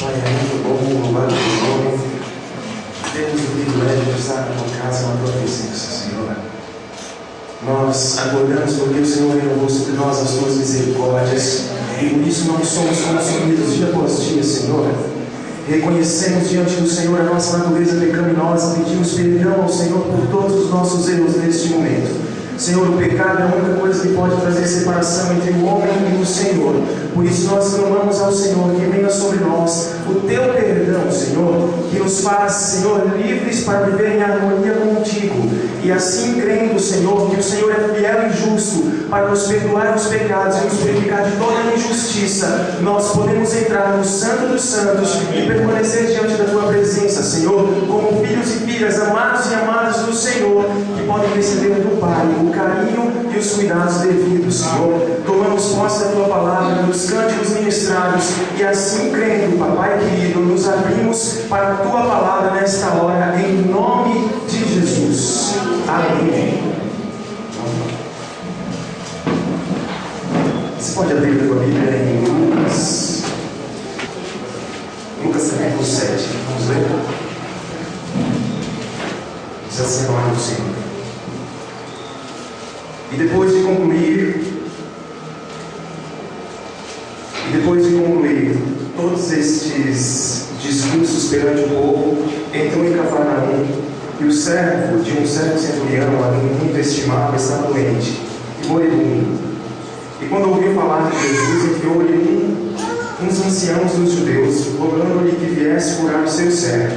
Pai, é muito bom louvar o teu nome. Temos o privilégio de estar na tua casa, na tua presença, Senhor. Nós acordamos porque o Senhor renovou sobre nós as tuas misericórdias, e por isso não somos consumidos dia após dia, Senhor. Reconhecemos diante do Senhor a nossa natureza pecaminosa, pedimos perdão ao Senhor por todos os nossos erros neste momento. Senhor, o pecado é a única coisa que pode trazer separação entre o homem e o Senhor. Por isso nós clamamos ao Senhor que venha sobre nós o teu perdão, Senhor, que nos faz, Senhor, livres para viver em harmonia contigo. E assim crendo, Senhor, que o Senhor é fiel e justo para nos perdoar os pecados e nos purificar de toda a injustiça, nós podemos entrar no Santo dos Santos e permanecer diante da tua presença, Senhor, como filhos e filhas amados e amadas do Senhor, que podem receber do Pai o carinho e os cuidados devidos, Senhor. Tomamos posse da tua palavra, dos cânticos ministrados, e assim crendo, Papai querido, nos abrimos para a tua palavra nesta hora, em nome de Jesus. Amém. Você pode abrir a tua Bíblia em Lucas capítulo 7. Vamos ler? Diz assim a palavra do Senhor. E depois de concluir todos estes discursos perante o povo, entrou em Cafarnaum, e o servo de um certo centurião, muito estimado, estava doente e moribundo. E quando ouviu falar de Jesus, enviou-lhe uns anciãos dos judeus, rogando-lhe que viesse curar o seu servo.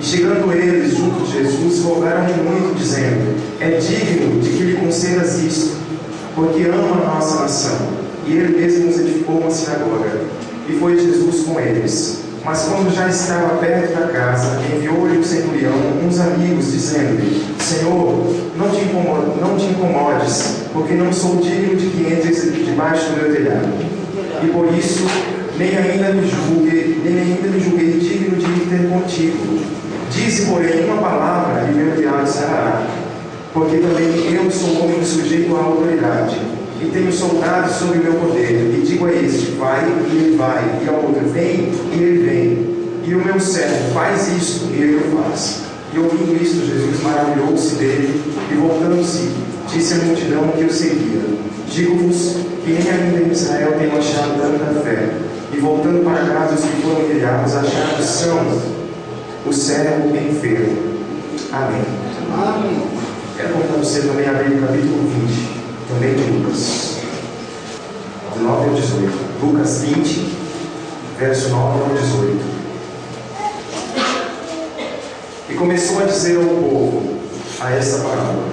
E chegando eles junto de Jesus, rogaram-lhe muito, dizendo: é digno de que lhe concedas isto, porque ama a nossa nação. E ele mesmo nos edificou uma sinagoga. E foi Jesus com eles. Mas quando já estava perto da casa, enviou-lhe o centurião uns amigos, dizendo-lhe: Senhor, não te incomodes, porque não sou digno de que entres debaixo do meu telhado. E por isso, nem ainda me julguei digno de ir ter contigo. Dize, porém, uma palavra, e meu enviado sarará. Porque também eu sou homem sujeito à autoridade, e tenho soldados sob meu poder, e digo a este: vai, e ele vai, e ao outro: vem, e ele vem. E o meu servo: faz isto, e ele o faz. E ouvindo isto, Jesus maravilhou-se dele, e voltando-se, disse à multidão que o seguia: digo-vos que nem ainda em Israel tenho achado tanta fé. E voltando para casa, os que foram enviados acharam são o servo enfermo. Amém. Amém. Quero convidar você também a abrir o capítulo 20, também de Lucas, do 9 ao 18. Lucas 20, verso 9 ao 18. E começou a dizer ao povo a esta parábola: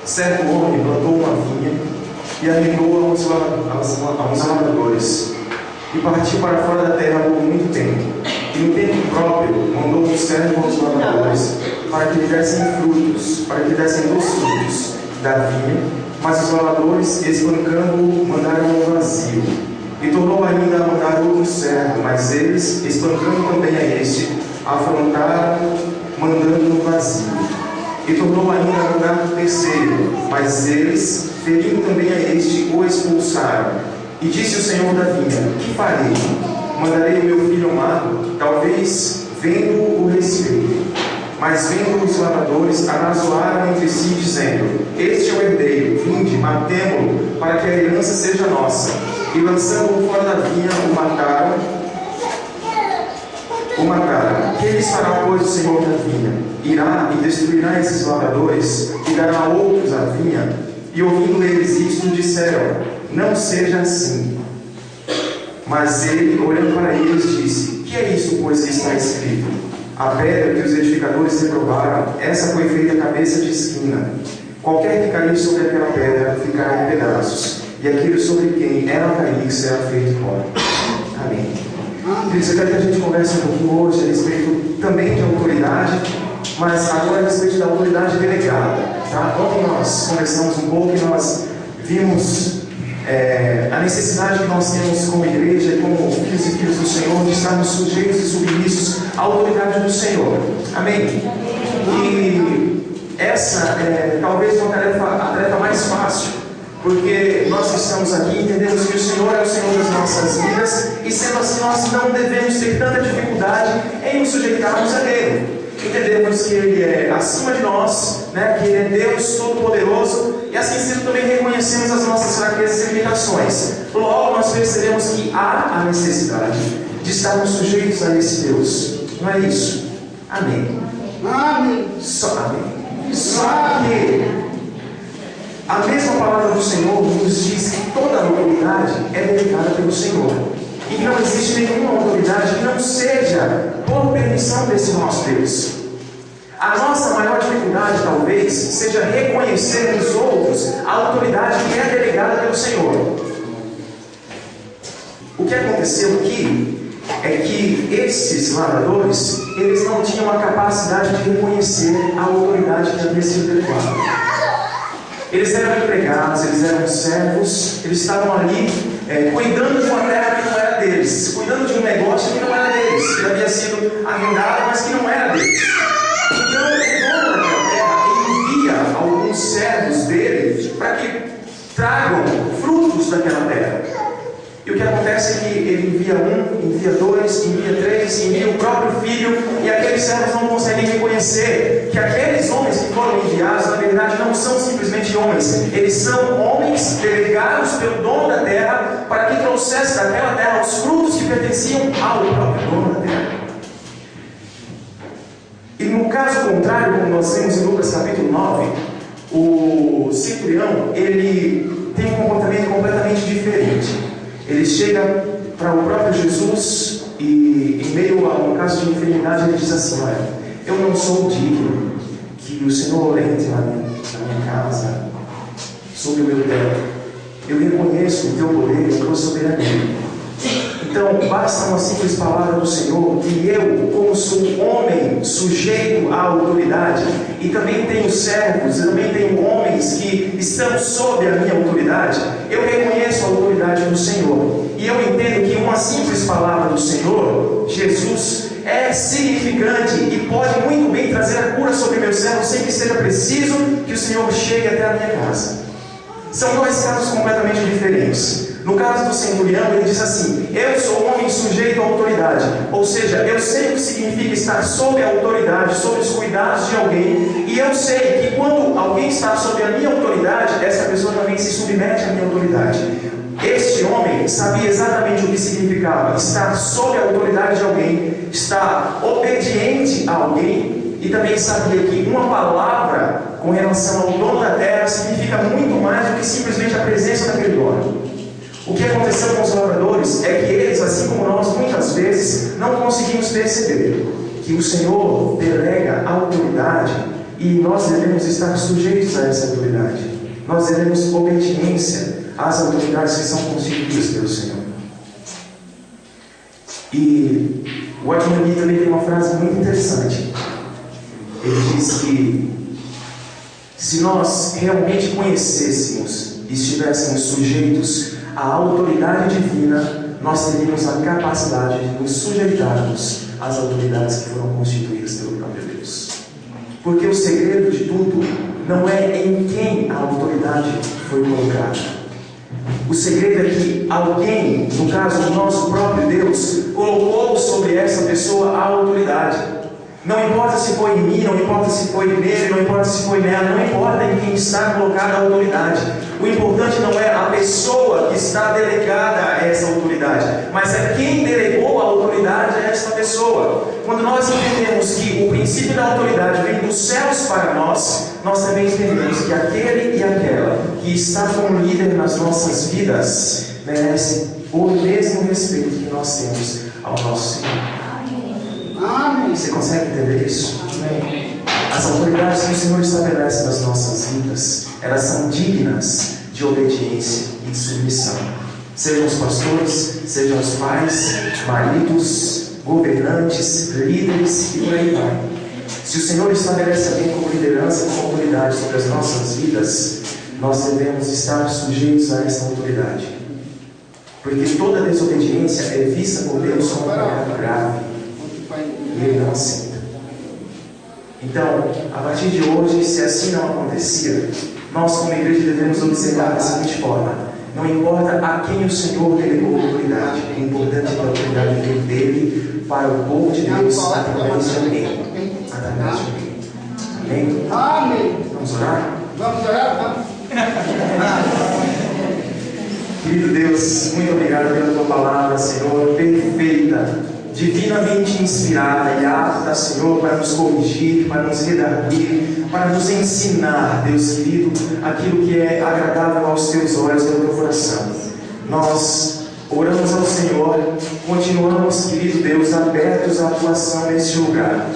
certo homem plantou uma vinha e arrendou a uns lavradores, e partiu para fora da terra por muito tempo. E no tempo próprio mandou um servo aos lavradores para que lhe dessem dos frutos da vinha, mas os lavradores, espancando-o, mandaram-o vazio. E tornou ainda a mandar outro servo, mas eles, espancando também a este, afrontaram, mandando-o vazio. E tornou ainda a mandar o terceiro, mas eles, ferindo também a este, o expulsaram. E disse o Senhor da vinha: que farei? Mandarei o meu filho amado, talvez vendo-o respeito. Mas vendo os lavradores, arrazoaram entre si, dizendo: este é o herdeiro, vinde, matemo-lo, para que a herança seja nossa. E lançando-o fora da vinha, o mataram. Que lhes fará, pois, o Senhor da vinha? Irá e destruirá esses lavradores, e dará a outros a vinha? E ouvindo eles isto, disseram: não seja assim. Mas ele, olhando para eles, disse: que é isso, pois, que está escrito? A pedra que os edificadores reprovaram, essa foi feita cabeça de esquina. Qualquer que cair sobre aquela pedra ficará em pedaços, e aquele sobre quem ela cair será feito pó. Amém. Queridos, eu quero que a gente converse um pouquinho hoje a respeito também de autoridade, mas agora a respeito da autoridade delegada. Tá? Ontem nós conversamos um pouco e nós vimos a necessidade que nós temos como igreja e como filhos e filhas do Senhor de estarmos sujeitos e submissos à autoridade do Senhor. Amém? E essa é talvez a tarefa mais fácil Porque nós estamos aqui e entendemos que o Senhor é o Senhor das nossas vidas, e sendo assim nós não devemos ter tanta dificuldade em nos sujeitarmos a Ele. Entendemos que Ele é acima de nós, né? Que Ele é Deus Todo-Poderoso, e assim sendo também reconhecemos as nossas fraquezas e limitações. Logo nós percebemos que há a necessidade de estarmos sujeitos a esse Deus. Não é isso? Amém. Amém. Amém. Só que a mesma palavra do Senhor nos diz que toda a autoridade é delegada pelo Senhor. E que não existe nenhuma autoridade que não seja por permissão desse nosso Deus. A nossa maior dificuldade, talvez, seja reconhecer nos outros a autoridade que é delegada pelo Senhor. O que aconteceu aqui é que esses lavradores, eles não tinham a capacidade de reconhecer a autoridade que havia sido delegada. Eles eram empregados, eles eram servos, eles estavam ali cuidando de uma terra que não era deles, cuidando de um negócio que não era deles, que havia sido arrendado, mas que não era deles. Então, o dono daquela terra, ele envia alguns servos dele para que tragam frutos daquela terra. E o que acontece é que ele envia um, envia dois, envia três, envia o próprio filho, e aqueles servos não conseguem reconhecer que aqueles homens que foram enviados, na verdade, não são simplesmente homens, eles são homens delegados pelo dono da terra para que trouxesse daquela terra os frutos que pertenciam ao próprio dono da terra. E no caso contrário, como nós vemos em Lucas capítulo 9, o centurião, ele tem um comportamento completamente diferente. Ele chega para o próprio Jesus e, em meio a um caso de enfermidade, ele diz assim: olha, eu não sou digno que o Senhor entre na minha casa, sob o meu teto. Eu reconheço o teu poder e a tua soberania. Então, basta uma simples palavra do Senhor, que eu, como sou um homem sujeito à autoridade, e também tenho servos, e também tenho homens que estão sob a minha autoridade, eu reconheço a autoridade do Senhor. E eu entendo que uma simples palavra do Senhor, Jesus, é significante e pode muito bem trazer a cura sobre meu servo, sem que seja preciso que o Senhor chegue até a minha casa. São dois casos completamente diferentes. No caso do centurião, ele diz assim: eu sou um homem sujeito à autoridade, ou seja, eu sei o que significa estar sob a autoridade, sob os cuidados de alguém, e eu sei que quando alguém está sob a minha autoridade, essa pessoa também se submete à minha autoridade. Este homem sabia exatamente o que significava estar sob a autoridade de alguém, estar obediente a alguém, e também sabia que uma palavra com relação ao dono da terra significa muito mais do que simplesmente a presença daquele dono. O que aconteceu com os lavradores é que eles, assim como nós, muitas vezes não conseguimos perceber que o Senhor delega a autoridade e nós devemos estar sujeitos a essa autoridade. Nós devemos obediência às autoridades que são constituídas pelo Senhor. E o Watchman também tem uma frase muito interessante. Ele diz que se nós realmente conhecêssemos e estivéssemos sujeitos à autoridade divina, nós teríamos a capacidade de nos sujeitarmos às autoridades que foram constituídas pelo próprio Deus. Porque o segredo de tudo não é em quem a autoridade foi colocada. O segredo é que alguém, no caso o nosso próprio Deus, colocou sobre essa pessoa a autoridade. Não importa se foi em mim, não importa se foi nele, não importa se foi nela, não importa em quem está colocada a autoridade. O importante não é a pessoa que está delegada a essa autoridade, mas é quem delegou a autoridade a essa pessoa. Quando nós entendemos que o princípio da autoridade vem dos céus para nós, nós também entendemos que aquele e aquela que está como líder nas nossas vidas merece o mesmo respeito que nós temos ao nosso Senhor. Amém. Você consegue entender isso? Amém. As autoridades que o Senhor estabelece nas nossas vidas, elas são dignas de obediência e de submissão. Sejam os pastores, sejam os pais, maridos, governantes, líderes e por aí vai. Se o Senhor estabelece alguém como liderança, como autoridade sobre as nossas vidas, nós devemos estar sujeitos a essa autoridade. Porque toda desobediência é vista por Deus como um pecado grave. E Ele não aceita. Então, a partir de hoje, se assim não acontecia, Nós, como igreja, devemos observar da seguinte forma: não importa a quem o Senhor delegou a autoridade, o importante é que a autoridade veio dele para o povo de Deus através de alguém. Através de alguém. Amém? Amém. Vamos orar? Vamos orar? Vamos. Querido Deus, muito obrigado pela tua palavra, Senhor, perfeita, divinamente inspirada e apta, Senhor, para nos corrigir, para nos redarguir, para nos ensinar, Deus querido, aquilo que é agradável aos teus olhos e ao teu coração. Nós oramos ao Senhor, continuamos, querido Deus, abertos à atuação neste lugar.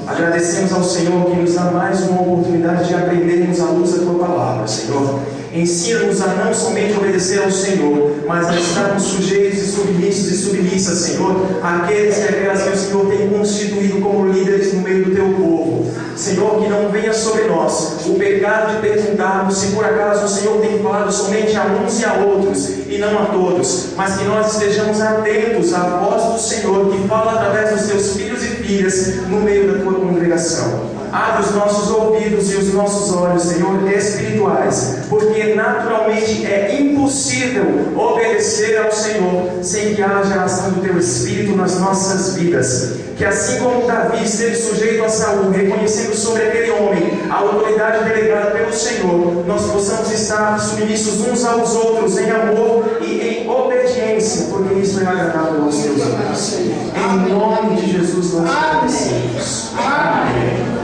Agradecemos ao Senhor que nos dá mais uma oportunidade de aprendermos à luz da tua palavra, Senhor. Ensina-nos a não somente obedecer ao Senhor, mas a estarmos sujeitos e submissos e submissas, Senhor, àqueles e aquelas que o Senhor tem constituído como líderes no meio do teu povo. Senhor, que não venha sobre nós o pecado de perguntarmos se por acaso o Senhor tem falado somente a uns e a outros e não a todos, mas que nós estejamos atentos à voz do Senhor que fala através dos teus filhos e filhas no meio da tua congregação. Abre os nossos ouvidos e os nossos olhos, Senhor, espirituais, porque naturalmente é impossível obedecer ao Senhor sem que haja a ação do Teu Espírito nas nossas vidas. Que assim como Davi esteve sujeito a Saul, reconhecendo sobre aquele homem a autoridade delegada pelo Senhor, nós possamos estar submissos uns aos outros em amor e em obediência, porque isso é agradável aos Teus olhos. Em nome de Jesus nós agradecemos. Amém.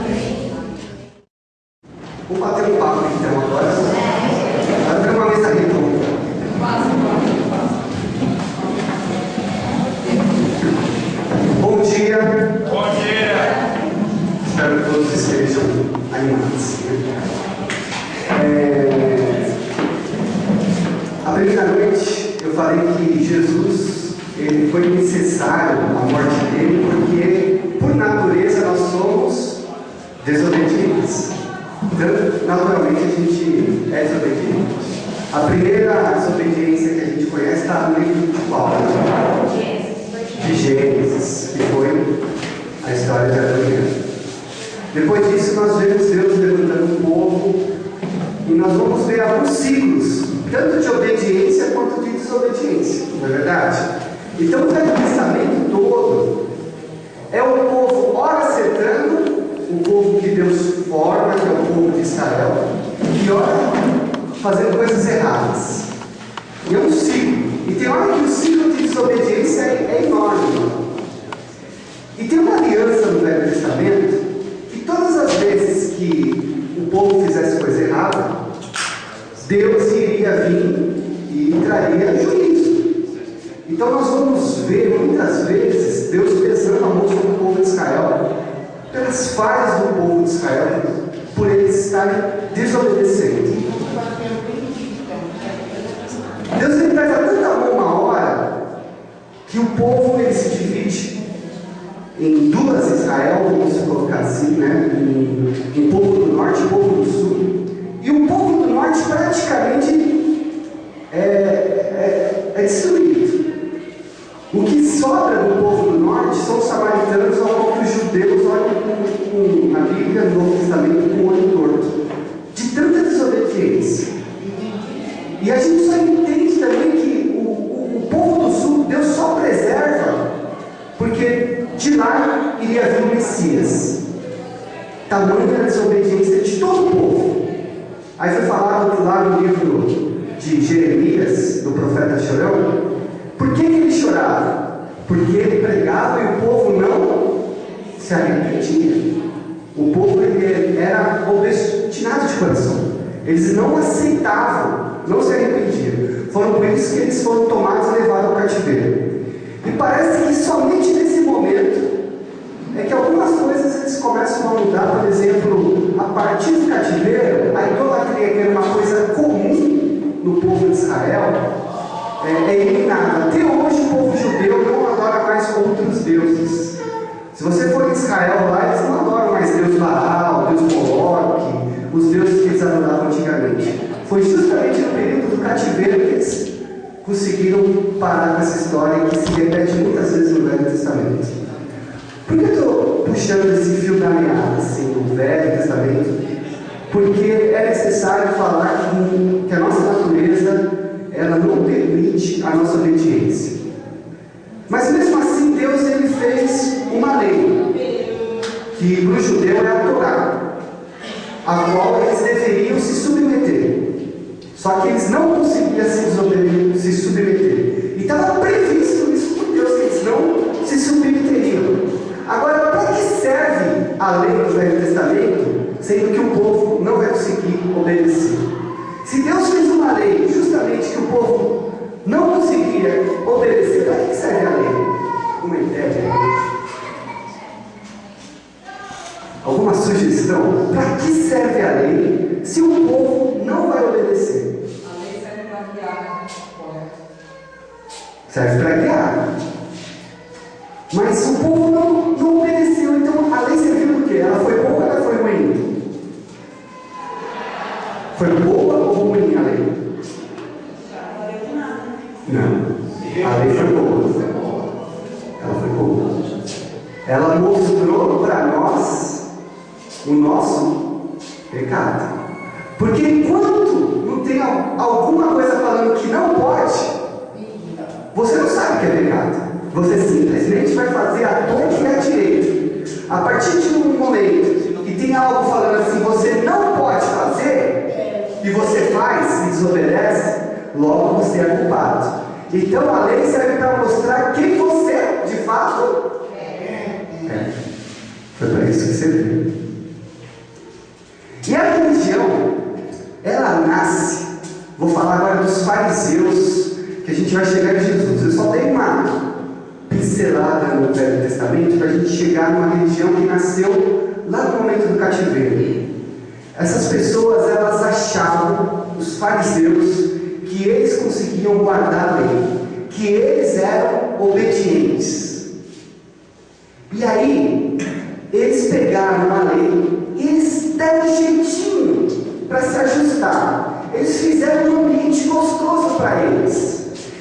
Vamos bater um papo então agora. Vai ter uma mesa redonda. Bom dia. Bom dia. Espero que todos estejam animados. A primeira noite eu falei que Jesus, ele foi necessário a morte dele porque por natureza nós somos desobedientes. Então, naturalmente, a gente é desobediente. A primeira desobediência que a gente conhece está no livro de Paulo, de Gênesis, que foi a história de Adão e Eva. Depois disso, nós vemos Deus levantando um povo e nós vamos ver alguns ciclos, tanto de obediência quanto de desobediência, não é verdade? Então, o Velho Testamento todo é o povo ora acertando, o povo que Deus forma, que é o povo de Israel, e ora fazendo coisas erradas. E é um ciclo. E tem hora que o ciclo de desobediência é enorme. E tem uma aliança no Velho Testamento que todas as vezes que o povo fizesse coisa errada, Deus iria vir e traria juízo. Então nós vamos ver muitas vezes Deus pesando a mão sobre o povo de Israel pelas falhas do povo de Israel, por eles estarem desobedecendo. Deus ele pega tanta mão uma hora que o povo ele se divide em duas Israel, vamos colocar assim, né? Um povo do norte e um povo do sul. E o povo do norte praticamente é destruído. O que sobra do povo do norte são os samaritanos, ao qual que os judeus olham na Bíblia, no Novo Testamento, com o olho torto, de tanta desobediência. E a gente só entende também que o povo do sul, Deus só preserva, porque de lá iria vir o Messias. Tamanha a desobediência de todo o povo. Aí foi falado lá no livro de Jeremias, do profeta Chorão. Por que ele chorava? Porque ele pregava e o povo não se arrependia. O povo ele era obstinado de coração. Eles não aceitavam, não se arrependiam. Foram por isso que eles foram tomados e levados ao cativeiro. E parece que somente nesse momento é que algumas coisas eles começam a mudar. Por exemplo, a partir do cativeiro, a idolatria, que era uma coisa comum no povo de Israel, é eliminada. Até hoje o povo judeu não adora mais outros deuses. Se você for em Israel lá, eles não adoram mais Deus Baal, Deus Moloque, os deuses que eles adoravam antigamente. Foi justamente no período do cativeiro que eles conseguiram parar com essa história que se repete muitas vezes no Velho Testamento. Por que eu estou puxando esse fio da meada assim, no Velho Testamento? porque é necessário falar que a nossa natureza, ela não permite a nossa obediência. Mas mesmo assim, Deus ele fez uma lei, que para o judeu é a Torá, a qual eles deveriam se submeter. Só que eles não conseguiam se submeter. E estava previsto isso por Deus, que eles não se submeteriam. Agora, para que serve a lei do Velho Testamento, sendo que o povo não vai conseguir obedecer? Se Deus fez uma lei justamente que o povo não conseguia obedecer, para que serve a lei? Uma ideia? Alguma sugestão? Para que serve a lei se o povo não vai obedecer? A lei serve para guiar, correto? Serve para guiar. Mas o povo não obedeceu, então a lei serviu do quê? Ela foi boa ou ela foi ruim? Foi boa ou ruim a lei? Não. A lei foi boa. Ela foi boa. Ela mostrou para nós o nosso pecado. Porque enquanto não tem alguma coisa falando que não pode, você não sabe o que é pecado. Você simplesmente vai fazer a torta e a direita. A partir de um momento que tem algo falando assim, você não pode fazer, e você faz e desobedece, logo você é culpado. Então a lei serve para mostrar quem você de fato é. Foi para isso que serviu. E a religião, ela nasce, vou falar agora dos fariseus, que a gente vai chegar em Jesus. Eu só dei uma pincelada no Velho Testamento para a gente chegar numa religião que nasceu lá no momento do cativeiro. Essas pessoas, elas achavam, os fariseus, que eles conseguiam guardar a lei, que eles eram obedientes. E aí, eles pegaram a lei e eles deram um jeitinho para se ajustar. Eles fizeram um ambiente gostoso para eles.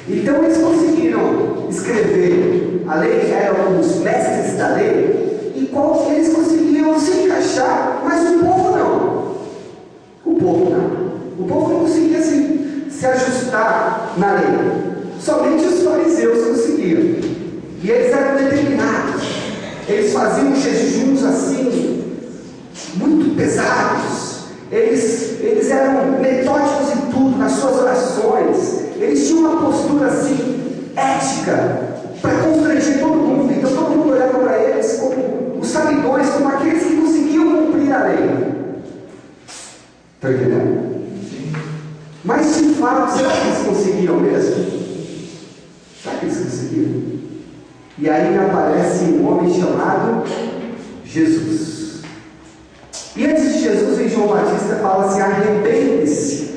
Então eles conseguiram escrever a lei, eram os mestres da lei, e eles conseguiam se encaixar, mas o povo não. O povo não. O povo não conseguia se ajustar na lei. Somente os fariseus conseguiram. E eles eram determinados. Eles faziam jejuns assim, muito pesados. Eles eram metódicos em tudo, nas suas orações. Eles tinham uma postura assim, ética, para constranger todo mundo. Então todo mundo olhava para eles como os sabidores, como aqueles que conseguiam cumprir a lei. Está entendendo? Mas de fato, será que eles conseguiram mesmo? Será que eles conseguiram? E aí aparece um homem chamado Jesus. E antes de Jesus, vem João Batista e fala assim: arrepende-se.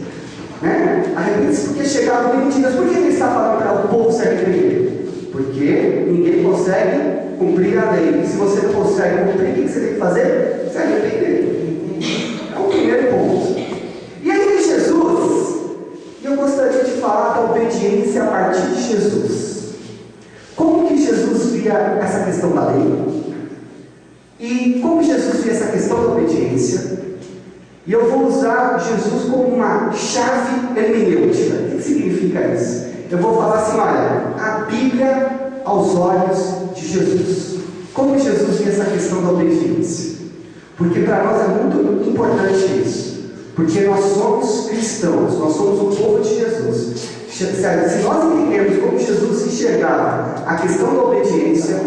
Arrepende-se porque chegaram o tempo de Deus. Por que ele está falando para o povo se arrepender? Porque ninguém consegue cumprir a lei. E se você não consegue cumprir, o que você tem que fazer? Se arrepender. É o primeiro ponto. E aí vem Jesus. E eu gostaria de falar da obediência a partir de Jesus. Como que Jesus via essa questão da lei? E como Jesus via essa questão da obediência? E eu vou usar Jesus como uma chave hermenêutica. O que significa isso? Eu vou falar assim: olha, a Bíblia aos olhos de Jesus. Como Jesus via essa questão da obediência? Porque para nós é muito importante isso. Porque nós somos cristãos, nós somos o povo de Jesus. Se nós entendermos como Jesus enxergava a questão da obediência,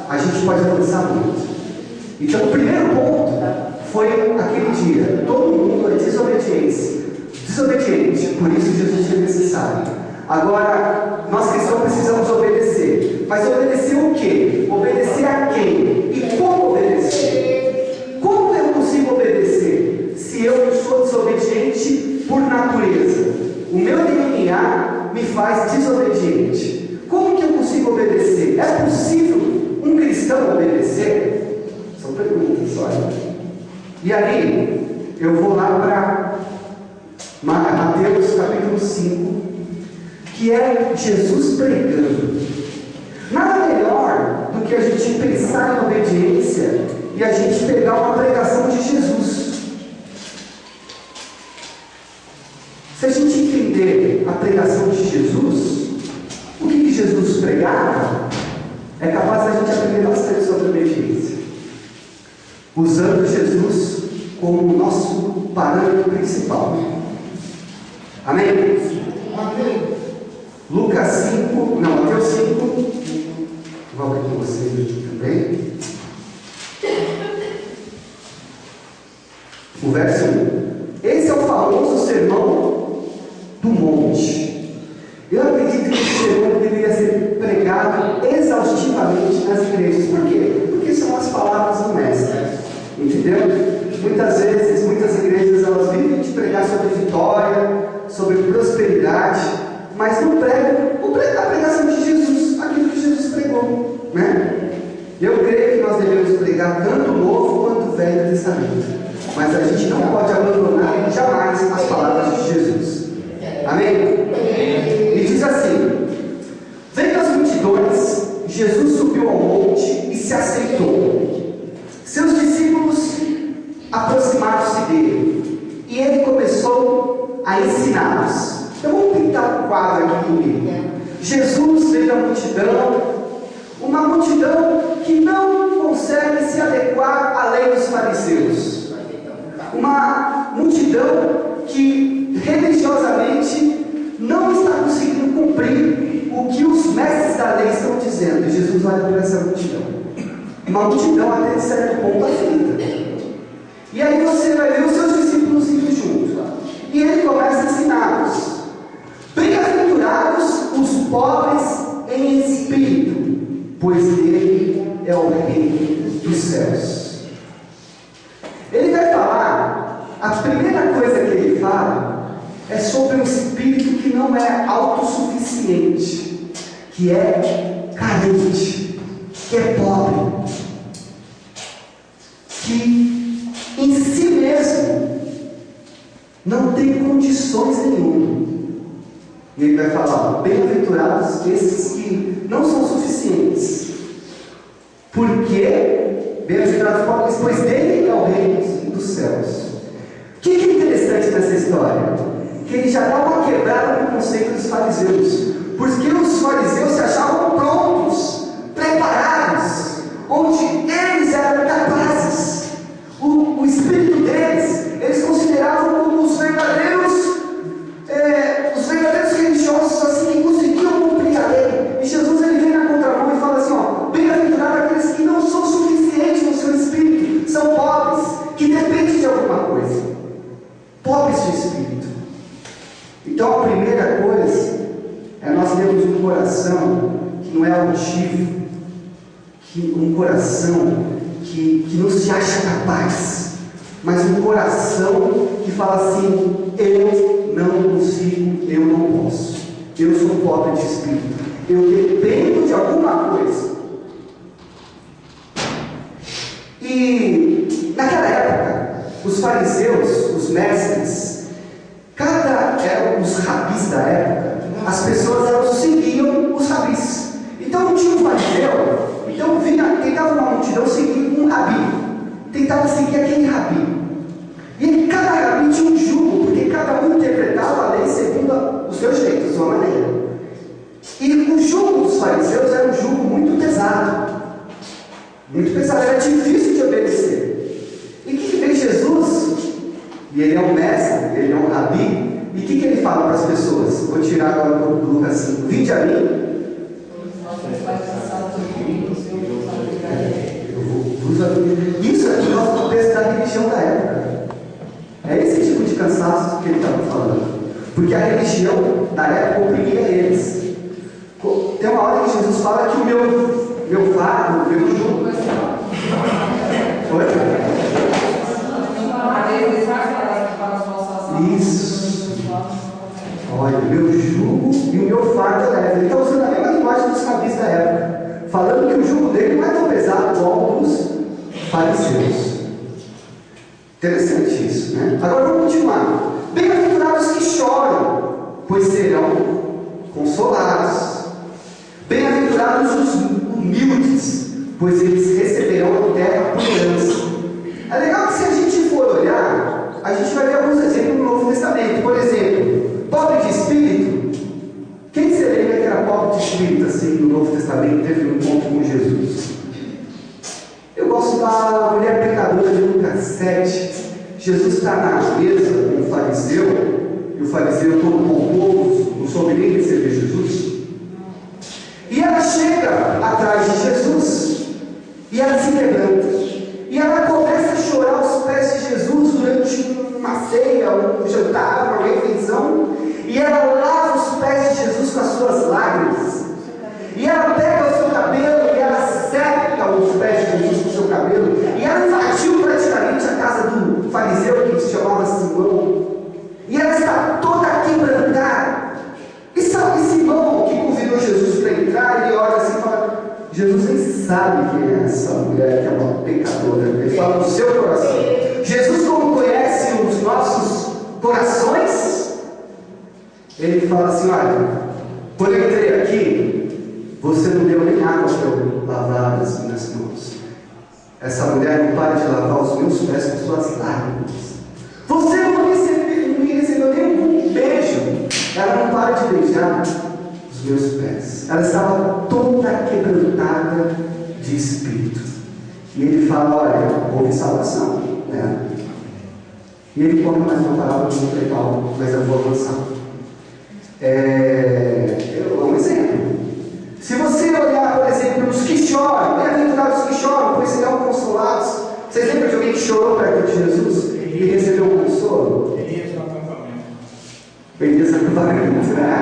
a gente pode avançar muito. Então o primeiro ponto foi aquele dia: todo mundo é desobediente, por isso Jesus foi necessário. Agora, nós cristãos precisamos obedecer. Mas obedecer o quê? Obedecer a quem? E como obedecer? Como eu consigo obedecer se eu sou desobediente por natureza? O meu DNA me faz desobediente. Como que eu consigo obedecer? É possível um cristão obedecer? São perguntas, olha. E aí, eu vou lá para Mateus capítulo 5, que é Jesus pregando. Nada melhor do que a gente pensar em obediência e a gente pegar uma pregação de Jesus. a pregação de Jesus, o que Jesus pregava, é capaz da gente aprender bastante sobre obediência, usando Jesus como o nosso parâmetro principal. Amém? Amém. Mateus 5, vou ver com vocês aqui também. O verso 1. Esse é o famoso sermão do monte. Eu acredito que esse sermão deveria ser pregado exaustivamente nas igrejas. Por quê? Porque são as palavras do mestre. Entendeu? Muitas vezes, muitas igrejas, elas vivem de pregar sobre vitória, sobre prosperidade, mas não pregam a pregação de Jesus, aquilo que Jesus pregou, né? Eu creio que nós devemos pregar tanto o Novo quanto o Velho Testamento, mas a gente não pode abandonar jamais as palavras de Jesus. Amém? E diz assim: vendo as multidões, Jesus subiu ao monte e se assentou. Seus discípulos aproximaram-se dele e ele começou a ensiná-los. Então vamos pintar um quadro aqui comigo. Jesus veio da multidão, uma multidão que não consegue se adequar à lei dos fariseus, uma multidão que religiosamente não está conseguindo cumprir o que os mestres da lei estão dizendo. Jesus olha para essa multidão, uma multidão até de certo ponto aflita. E aí você vai ver os seus discípulos indo juntos, e ele começa a ensiná-los. Bem-aventurados os pobres em espírito, pois dele é o reino dos céus. Ele vai falar, a primeira coisa que ele fala é sobre um espírito que não é autossuficiente, que é carente, que é pobre, que em si mesmo não tem condições nenhuma. E ele vai falar: bem-aventurados esses que não são suficientes, porque bem-aventurados pobres, pois dele é o reino dos céus. O que é interessante nessa história? Que ele já dá uma quebrada no conceito dos fariseus, porque os fariseus se achavam prontos, preparados, onde eles eram capazes. O espírito deles, eles consideravam como os verdadeiros religiosos, assim, que conseguiam cumprir a lei. E Jesus, ele vem na contramão e fala assim: ó, bem-aventurados aqueles que não são suficientes no seu espírito, são pobres, que dependem de alguma coisa, pobres de espírito. Então a primeira coisa é nós termos um coração que não é altivo, um coração que não se acha capaz, mas um coração que fala assim: eu não consigo, eu não posso, eu sou pobre de espírito, eu dependo de alguma coisa. E naquela época, os fariseus, os mestres, eram os rabis da época, as pessoas seguiam os rabis. Então tinha um fariseu, então tentava uma multidão seguir um rabi, tentava seguir aquele rabi. E cada rabi tinha um jugo, porque cada um interpretava a lei segundo o seu jeito, a sua maneira. E o jugo dos fariseus era um jugo muito pesado, era difícil de obedecer. E o que fez Jesus? E ele é um mestre, ele é um rabi. E o que ele fala para as pessoas? Vou tirar agora do Lucas 5: vinde a mim. Isso é o nosso contexto da religião da época. É esse tipo de cansaço que ele estava falando, porque a religião da época oprimia eles. Tem uma hora que Jesus fala que o meu fardo, o meu jugo. Isso. Olha, o meu jugo e o meu fardo é leve. Ele está usando a mesma linguagem dos rabis da época, falando que o jugo dele não é tão pesado como o dos fariseus. Interessante isso, né? Agora vamos continuar. Bem-aventurados que choram, pois serão consolados. Bem-aventurados os humildes, pois eles receberão a terra por herança. É legal que, se a gente for olhar, a gente vai ver alguns exemplos no Novo Testamento. Por exemplo, pobre de espírito 7, Jesus está na mesa com o fariseu, e o fariseu todo pomposo, não soube nem receber Jesus. E ela chega atrás de Jesus, e ela se quebranta, e ela começa a chorar aos pés de Jesus durante uma ceia, um jantar, uma refeição, e ela lava os pés de Jesus com as suas lágrimas, e ela pega o seu cabelo, e ela seca os pés de Jesus com o seu cabelo, e ela invadiu praticamente a casa do fariseu que se chamava Simão, e ela está toda quebrantada. E sabe, Simão, que convidou Jesus para entrar, ele olha assim e fala: Jesus nem sabe quem é essa mulher, que é uma pecadora. Ele fala no seu coração. Jesus, como conhece os nossos corações, ele fala assim: olha, quando eu entrei aqui, você não deu nem água para eu lavar as minhas mãos. Essa mulher não para de lavar os meus pés com suas lágrimas. Você não me recebeu nem um beijo. Ela não para de beijar os meus pés. Ela estava toda quebrantada de espírito. E ele fala: olha, houve salvação, né? E ele conta mais uma palavra muito legal, mas eu vou avançar. Um exemplo. Se você olhar, por exemplo, os que choram, bem-aventurados os que choram, pois serão consolados. Vocês lembram de alguém que chorou perto de Jesus e recebeu um consolo? Elias no acampamento. Elias no acampamento, né?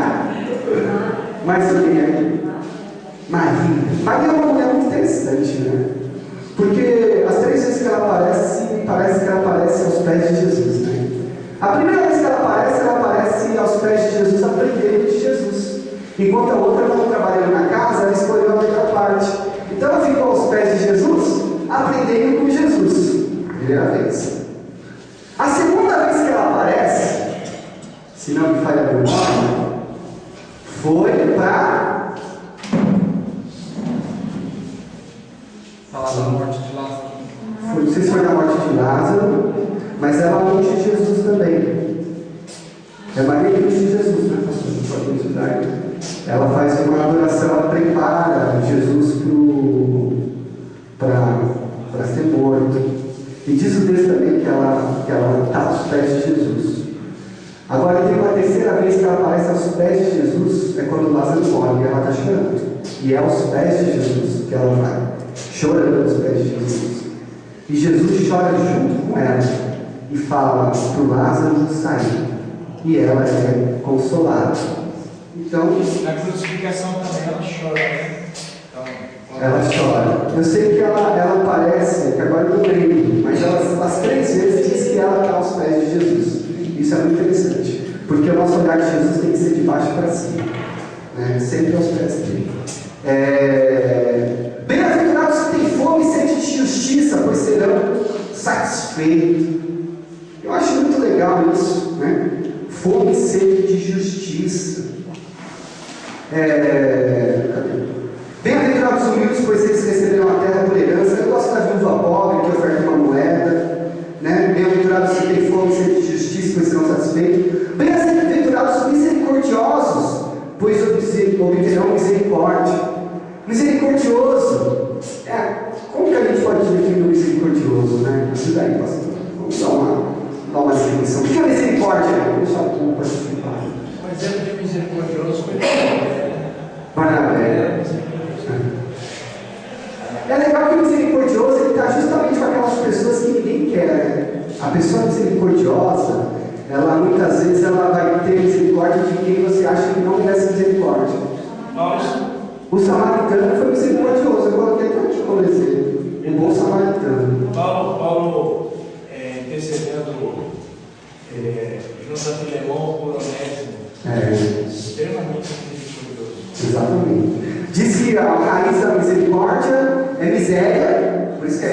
Mais alguém aqui? Maria. Maria é uma mulher muito interessante, né? Porque as 3 vezes que ela aparece, parece que ela aparece aos pés de Jesus, né? A primeira vez que ela aparece aos pés de Jesus, aprendendo de Jesus. Enquanto a outra estava trabalhando na casa, ela escolheu a melhor parte. Então ela ficou aos pés de Jesus, aprendendo com Jesus. Primeira vez. A segunda vez que ela aparece, se não me falha a memória, foi para Falar da morte de Lázaro. não sei se foi da morte de Lázaro, mas ela longe de Jesus também. É Maria que de Jesus, né, pastor? Não pode ajudar. Ela faz uma adoração, ela prepara Jesus para ser morto. E diz o texto também que ela está aos pés de Jesus. Agora tem uma terceira vez que ela aparece aos pés de Jesus, é quando Lázaro morre e ela está chorando. E é aos pés de Jesus que ela vai, chorando aos pés de Jesus. E Jesus chora junto com ela e fala para o Lázaro sair. E ela é consolada. Então, na crucificação também ela chora, né? Então, ela chora. Eu sei que ela aparece, que agora eu não lembro, mas as 3 vezes diz que ela está aos pés de Jesus. Isso é muito interessante, porque o nosso olhar de Jesus tem que ser de baixo para cima, né? Sempre aos pés dele. Bem-aventurados que têm fome e sede de justiça, pois serão satisfeitos. Eu acho muito legal isso, né? Fome e sede de justiça. Bem-aventurados os humildes, pois eles receberão a terra por herança. Eu gosto da viúva pobre que oferta uma moeda, né? Bem-aventurados que têm fome e sede de justiça, pois serão satisfeitos. Bem-aventurados os misericordiosos, pois obterão misericórdia. Misericordioso. Como que a gente pode definir o misericordioso, né? Isso daí, pastor. Vamos dar uma definição. O que é misericórdia? Vou deixar o povo participar. o exemplo de misericordioso foi Barnabé. É legal que o misericordioso ele está justamente com aquelas pessoas que ninguém quer, né? A pessoa misericordiosa, ela muitas vezes ela vai ter misericórdia de quem você acha que não merece misericórdia. O samaritano foi misericordioso, eu coloquei até aqui como exemplo. Um bom samaritano. Paulo intercedendo junto a Filemão por Onésimo. Extremamente misericordioso. Exatamente. Diz que a raiz da misericórdia é miséria, por isso que é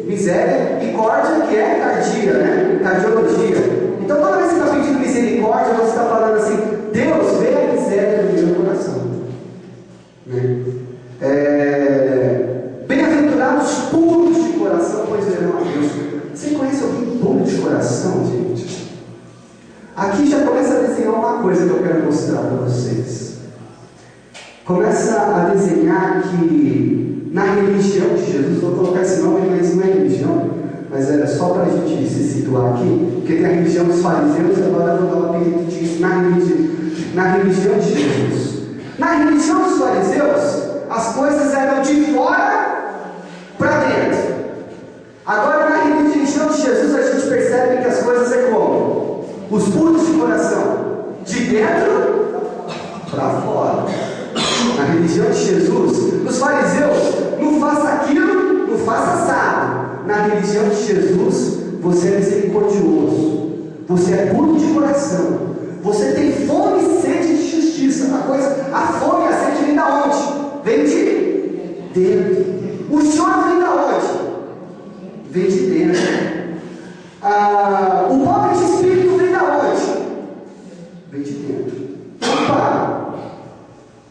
miséria, e córdia, que é cardia, né? Cardiologia. Então, toda vez que você está pedindo misericórdia, você está falando assim: Deus, vê a miséria do meu coração. Né? Bem-aventurados puros de coração, pois verão a Deus. Você conhece alguém puro de coração, gente? Aqui já começa a desenhar uma coisa que eu quero mostrar para vocês. Começa a desenhar que na religião de Jesus, vou colocar esse nome, mas não é religião, mas era só para a gente se situar aqui, porque tem a religião dos fariseus, agora eu vou dar o apelido disso na religião de Jesus. Na religião dos fariseus, as coisas eram de fora para dentro. Agora, na religião de Jesus, a gente percebe que as coisas é como? Os puros de coração, de dentro para fora. Na religião de Jesus, nos fariseus, não faça aquilo, não faça assado. Na religião de Jesus, você é misericordioso, você é puro de coração, você tem fome e sede de justiça. A fome e a sede vem da onde? Vem de dentro. O choro vem da onde? Vem de dentro. O pobre de espírito vem da onde? Vem de dentro. Opa!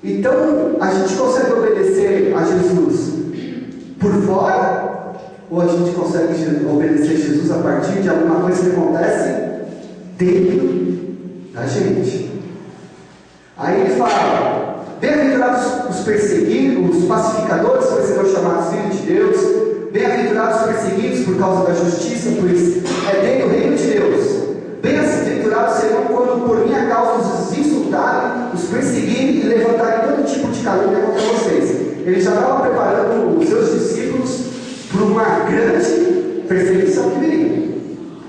Então, a gente consegue obedecer a Jesus por fora? Ou a gente consegue obedecer a Jesus a partir de alguma coisa que acontece dentro da gente? Aí ele fala: bem-aventurados os perseguidos, os pacificadores, pois serão chamados filhos de Deus. Bem-aventurados os perseguidos por causa da justiça, pois é dele o reino de Deus. Bem-aventurados serão quando por minha causa os insultarem, os perseguirem e levantarem todo tipo de calúnia contra vocês. Ele já estava preparando os seus discípulos para uma grande perseguição que viria.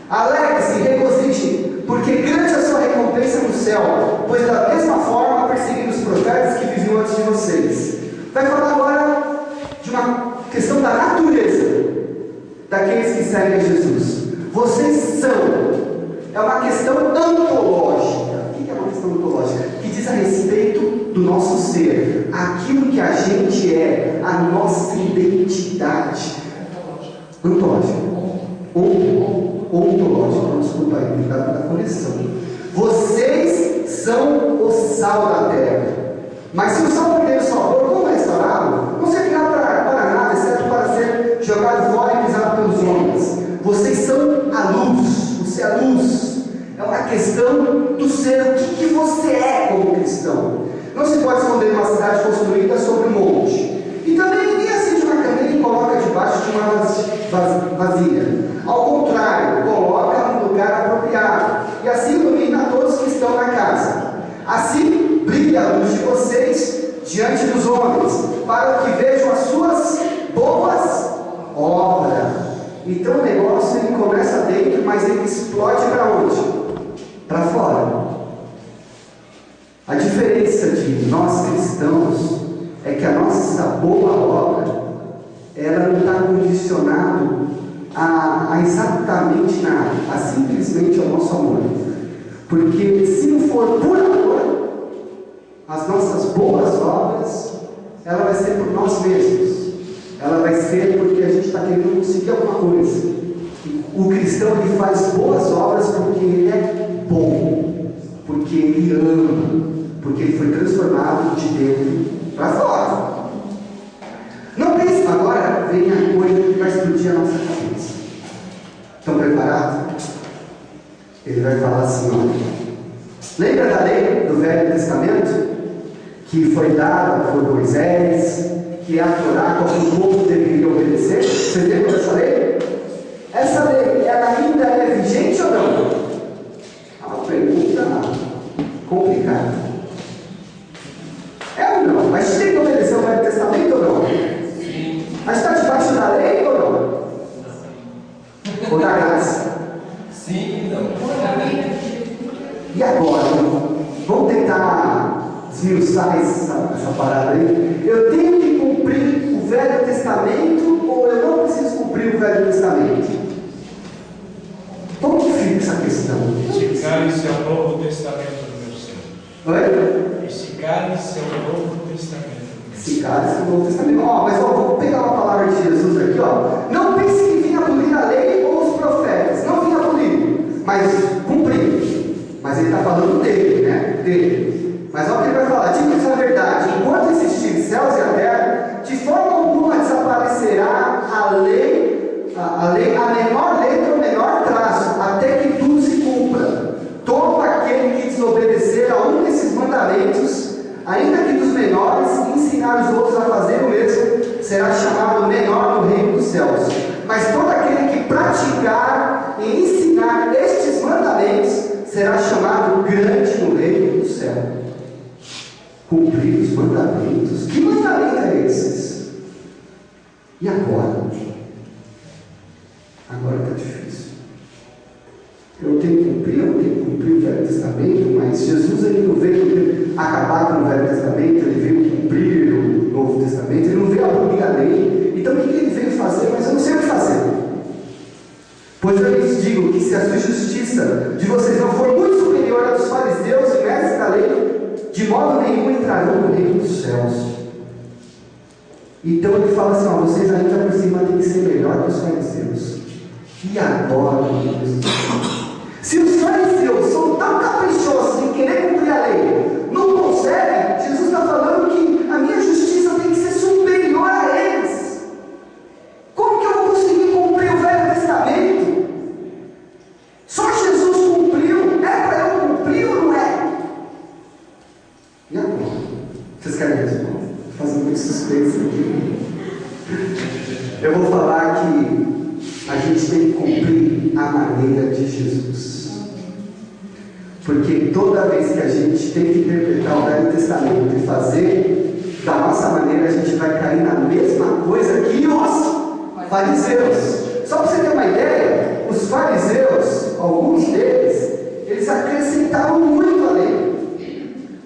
Alegre-se, regozije, porque grande é a sua recompensa no céu, pois da mesma forma perseguiram os profetas que viviam antes de vocês. Vai falar agora de uma questão da natureza daqueles que seguem a Jesus. Vocês são. É uma questão antológica. O que é uma questão antológica? Que diz a respeito do nosso ser, aquilo que a gente é, a nossa identidade. Ontológica. Ontológica. Desculpa aí, da coleção. Vocês são o sal da terra. Mas se o sal perder o sabor, como é restaurado? Não servirá para nada, exceto para ser jogado fora e pisado pelos homens. Vocês são a luz. Você é a luz. É uma questão do ser, o que você é como cristão. Não se pode esconder uma cidade construída sobre um monte. E também ninguém acende uma candeia e coloca debaixo de uma vasilha. Ao contrário, coloca no lugar apropriado. E assim ilumina a todos que estão na casa. Assim brilha a luz de vocês diante dos homens, para que vejam as suas boas obras. Então o negócio ele começa dentro, mas ele explode para onde? Para fora. A diferença de nós cristãos é que a nossa boa obra, ela não está condicionada a exatamente nada, a simplesmente ao nosso amor. Porque se não for por amor, as nossas boas obras, ela vai ser por nós mesmos. Ela vai ser porque a gente está querendo conseguir alguma coisa. O cristão ele faz boas obras porque ele é bom, porque ele ama, porque ele foi transformado de dentro para fora. Não pense, agora vem a coisa que vai explodir a nossa cabeça. Estão preparados? Ele vai falar assim, olha. Lembra da lei do Velho Testamento? Que foi dada por Moisés, que é a Torá, como o povo deveria obedecer? Você lembra dessa lei? Essa lei, ela ainda é vigente ou não? É uma pergunta complicada. É ou não? A gente tem que obedecer o Velho Testamento ou não? Sim. A gente está debaixo da lei ou não? Ou da graça? Sim, não. E agora? Vamos tentar desmiuçar essa parada aí. Eu tenho que cumprir o Velho Testamento ou eu não preciso cumprir o Velho Testamento? Como que fica essa questão? Esse cálice é o Novo Testamento do meu Senhor. Oi? Esse cálice é o Novo Testamento do meu Senhor. Esse cálice é o Novo Testamento. Mas vou pegar uma palavra de Jesus aqui, ó. Não pense que vinha abolir a lei ou os profetas. Não vinha abolir, mas cumprir. Mas ele está falando dele, né? Dele. Mas olha o que ele vai falar. Digo-lhes a verdade. Enquanto existirem céus e a terra, de forma alguma desaparecerá a menor letra ou menor traço, até que tudo se cumpra. Todo aquele que desobedecer a um desses mandamentos, ainda que dos menores, e ensinar os outros a fazer o mesmo, será chamado menor no reino dos céus. Mas todo aquele que praticar pregar e ensinar estes mandamentos, será chamado grande no reino do céu. Cumprir os mandamentos? Que mandamento é esses? E agora? Agora está difícil. Eu tenho que cumprir o Velho Testamento, mas Jesus ele não veio acabar com o Velho Testamento, ele veio cumprir o Novo Testamento, ele não veio abolir a lei. Então o que ele veio fazer? Mas eu não sei o que fazer. Pois eu lhes digo que se a sua justiça de vocês não for muito superior à dos fariseus e mestres da lei, de modo nenhum entrarão no reino dos céus. Então ele fala assim, vocês ainda por cima têm que ser melhor que os fariseus. E agora, meu Deus? Se os fariseus são tão caprichosos em querer cumprir a lei, não conseguem, Jesus está falando que a minha justiça tem que ser superior a eles. Como que eu vou conseguir cumprir o Velho Testamento? Só Jesus cumpriu, é para eu cumprir ou não é? E agora? Vocês querem responder? Estou fazendo muito suspense aqui. Eu vou falar que a gente tem que cumprir a maneira de Jesus. Porque toda vez que a gente tem que interpretar o Velho Testamento e fazer da nossa maneira, a gente vai cair na mesma coisa que os fariseus. Só para você ter uma ideia, os fariseus, alguns deles, eles acrescentavam muito a lei.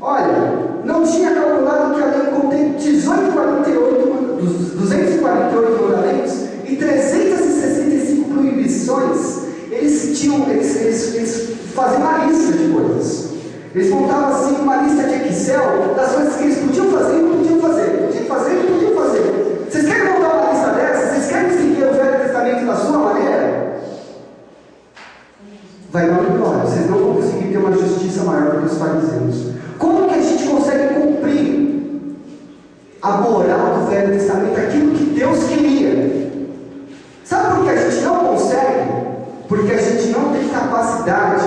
Olha, não tinha calculado que a lei contém 248 mandamentos e 365 proibições. Eles faziam uma lista de coisas. Eles montavam assim uma lista de Excel das coisas que eles podiam fazer e não podiam fazer. Podiam fazer e não podiam fazer. Vocês querem montar uma lista dessas? Vocês querem seguir o Velho Testamento da sua maneira? Vai dar uma glória. Vocês não vão conseguir ter uma justiça maior do que os fariseus. Como que a gente consegue cumprir a moral do Velho Testamento, aquilo que Deus queria? Sabe por que a gente não consegue? Porque a gente não tem capacidade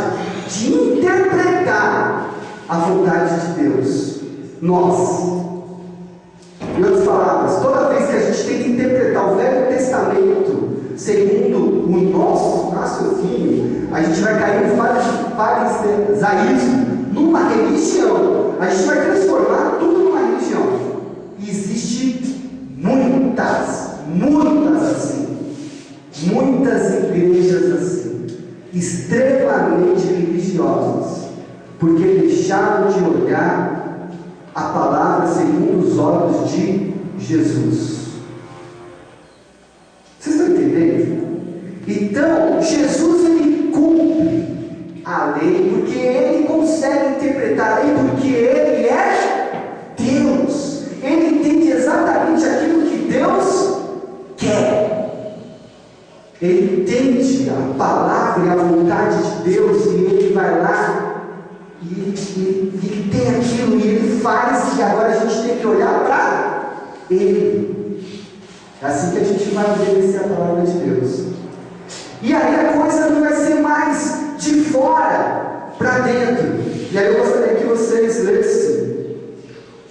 de interpretar a vontade de Deus. Nós. Em outras palavras, toda vez que a gente tem que interpretar o Velho Testamento segundo o nosso raciocínio, a gente vai cair no farisaísmo, numa religião. A gente vai transformar tudo numa religião. E existe muitas assim. Muitas igrejas assim, extremamente religiosas, porque deixaram de olhar a palavra segundo os olhos de Jesus. Vocês estão entendendo? Então, Jesus ele cumpre a lei, porque ele consegue interpretar a lei, porque ele é Deus. Ele entende exatamente aquilo que Deus quer. Ele entende a palavra e a vontade de Deus, e ele vai lá e ele tem aquilo e ele faz, e agora a gente tem que olhar para ele. É assim que a gente vai obedecer a palavra de Deus. E aí a coisa não vai ser mais de fora para dentro. E aí eu gostaria que vocês lessem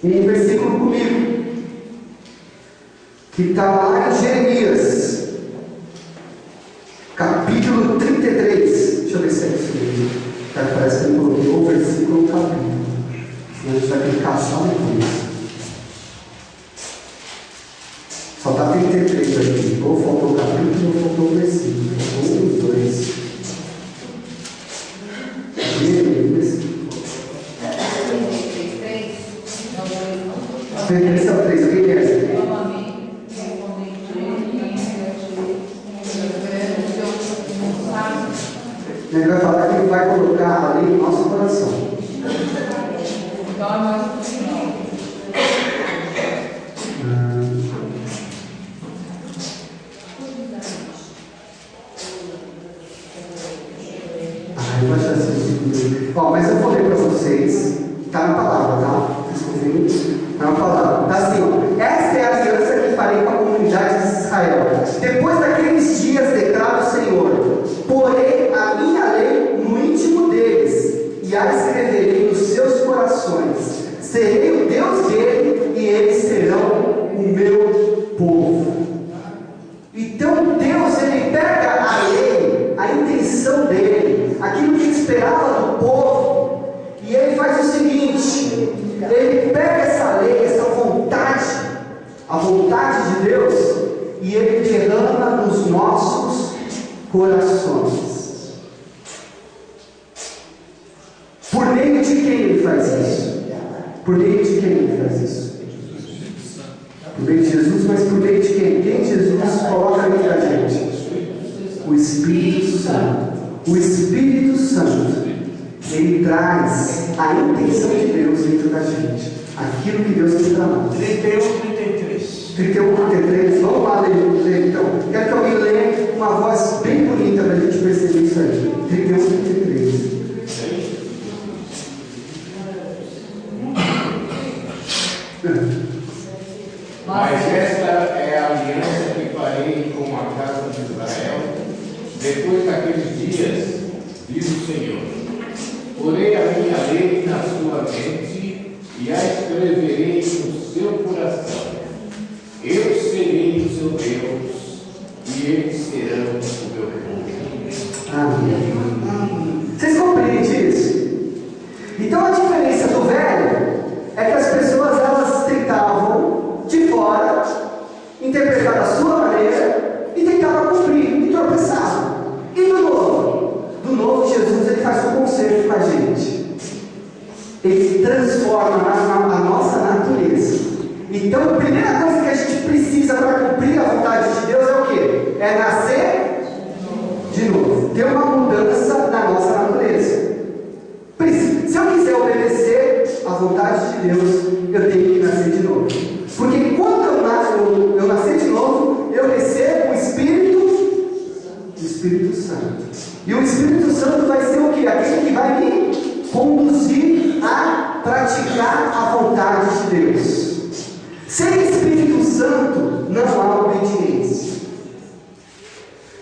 um versículo comigo, que está lá em Jeremias capítulo 33, deixa eu ver se é isso mesmo. Parece que ele colocou o versículo no capítulo. Senão a gente vai ter que caçar depois. Só está 33 aqui. Ou faltou o capítulo ou faltou o versículo. Faltou um dos dois. Versículo 3, alguém quer? Ele vai falar que ele vai colocar a lei no nosso coração. Eu acho assim. Mas eu vou ler para vocês. Está na palavra, tá? Vocês confiram? Está na palavra. Está assim, ó. Esta é a aliança que farei com a comunidade de Israel. Depois daqueles dias, declara o Senhor, porei a minha lei no íntimo deles e a escreverei nos seus corações. Serei o Deus dele e eles serão o meu povo. Então Deus, ele pega a lei, a faz isso? Por meio de quem ele faz isso? Por meio de Jesus, mas por meio de quem? Quem Jesus coloca dentro da gente? O Espírito Santo. O Espírito Santo, ele traz a intenção de Deus dentro da gente. Aquilo que Deus tem para nós. 31, 33. 31, 33. Vamos lá ler então. Quero que alguém leia uma voz bem bonita para a gente perceber isso aí. 31, 33. Mas esta é a aliança que farei com a casa de Israel depois daqueles dias, diz o Senhor. Porei a minha lei na sua mente e a escreverei no seu coração. Eu serei o seu Deus e eles serão o meu povo. Amém. Vocês compreendem isso? Então a diferença do velho é que as pessoas elas tentavam de fora interpretar da sua maneira e tentavam cumprir e tropeçavam. E do novo? Do novo, Jesus ele faz um conserto com a gente. Ele transforma a nossa natureza. Então a primeira coisa que a gente precisa para cumprir a vontade de Deus é o quê? É nascer de novo. Ter uma mudança na nossa natureza. Se eu quiser obedecer à vontade de Deus, eu tenho que nascer de novo. Porque quando eu nascer de novo, eu recebo o Espírito Santo. E o Espírito Santo vai ser o quê? Aquele que vai me conduzir a praticar a vontade de Deus. Sem Espírito Santo, não há obediência.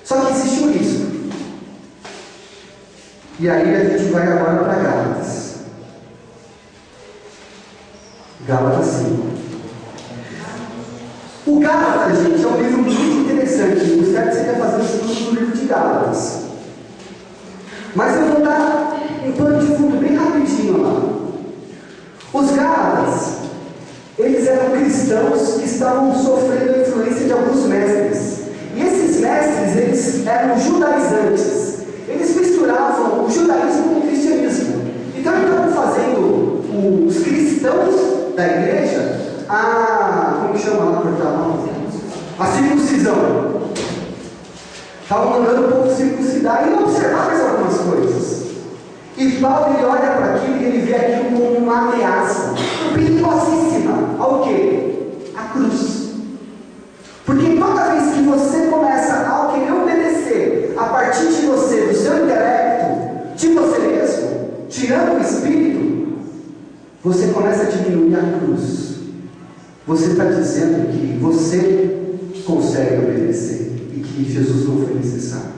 Só que existe um risco. E aí a gente vai agora para Gálatas. Gálatas 5. O Gálatas, gente, é um livro muito interessante. Eu espero que você tenha fazer o estudo do livro de Gálatas. Mas eu vou dar um plano de fundo bem rapidinho lá. Os Gálatas, eles eram cristãos que estavam sofrendo a influência de alguns mestres. E esses mestres, eles eram judaizantes. Eles misturavam o judaísmo com o cristianismo. Então eles estavam fazendo os cristãos da igreja como chama lá, cortar a mão? A circuncisão. Estavam mandando o povo circuncidar e observar mais algumas coisas. E Paulo ele olha para aquilo e ele vê aquilo como uma ameaça perigosíssima ao quê? A cruz. Porque toda vez que você começa a querer obedecer a partir de você, do seu intelecto, de você mesmo, tirando o Espírito, você começa a diminuir a cruz. Você está dizendo que você consegue obedecer e que Jesus não foi necessário.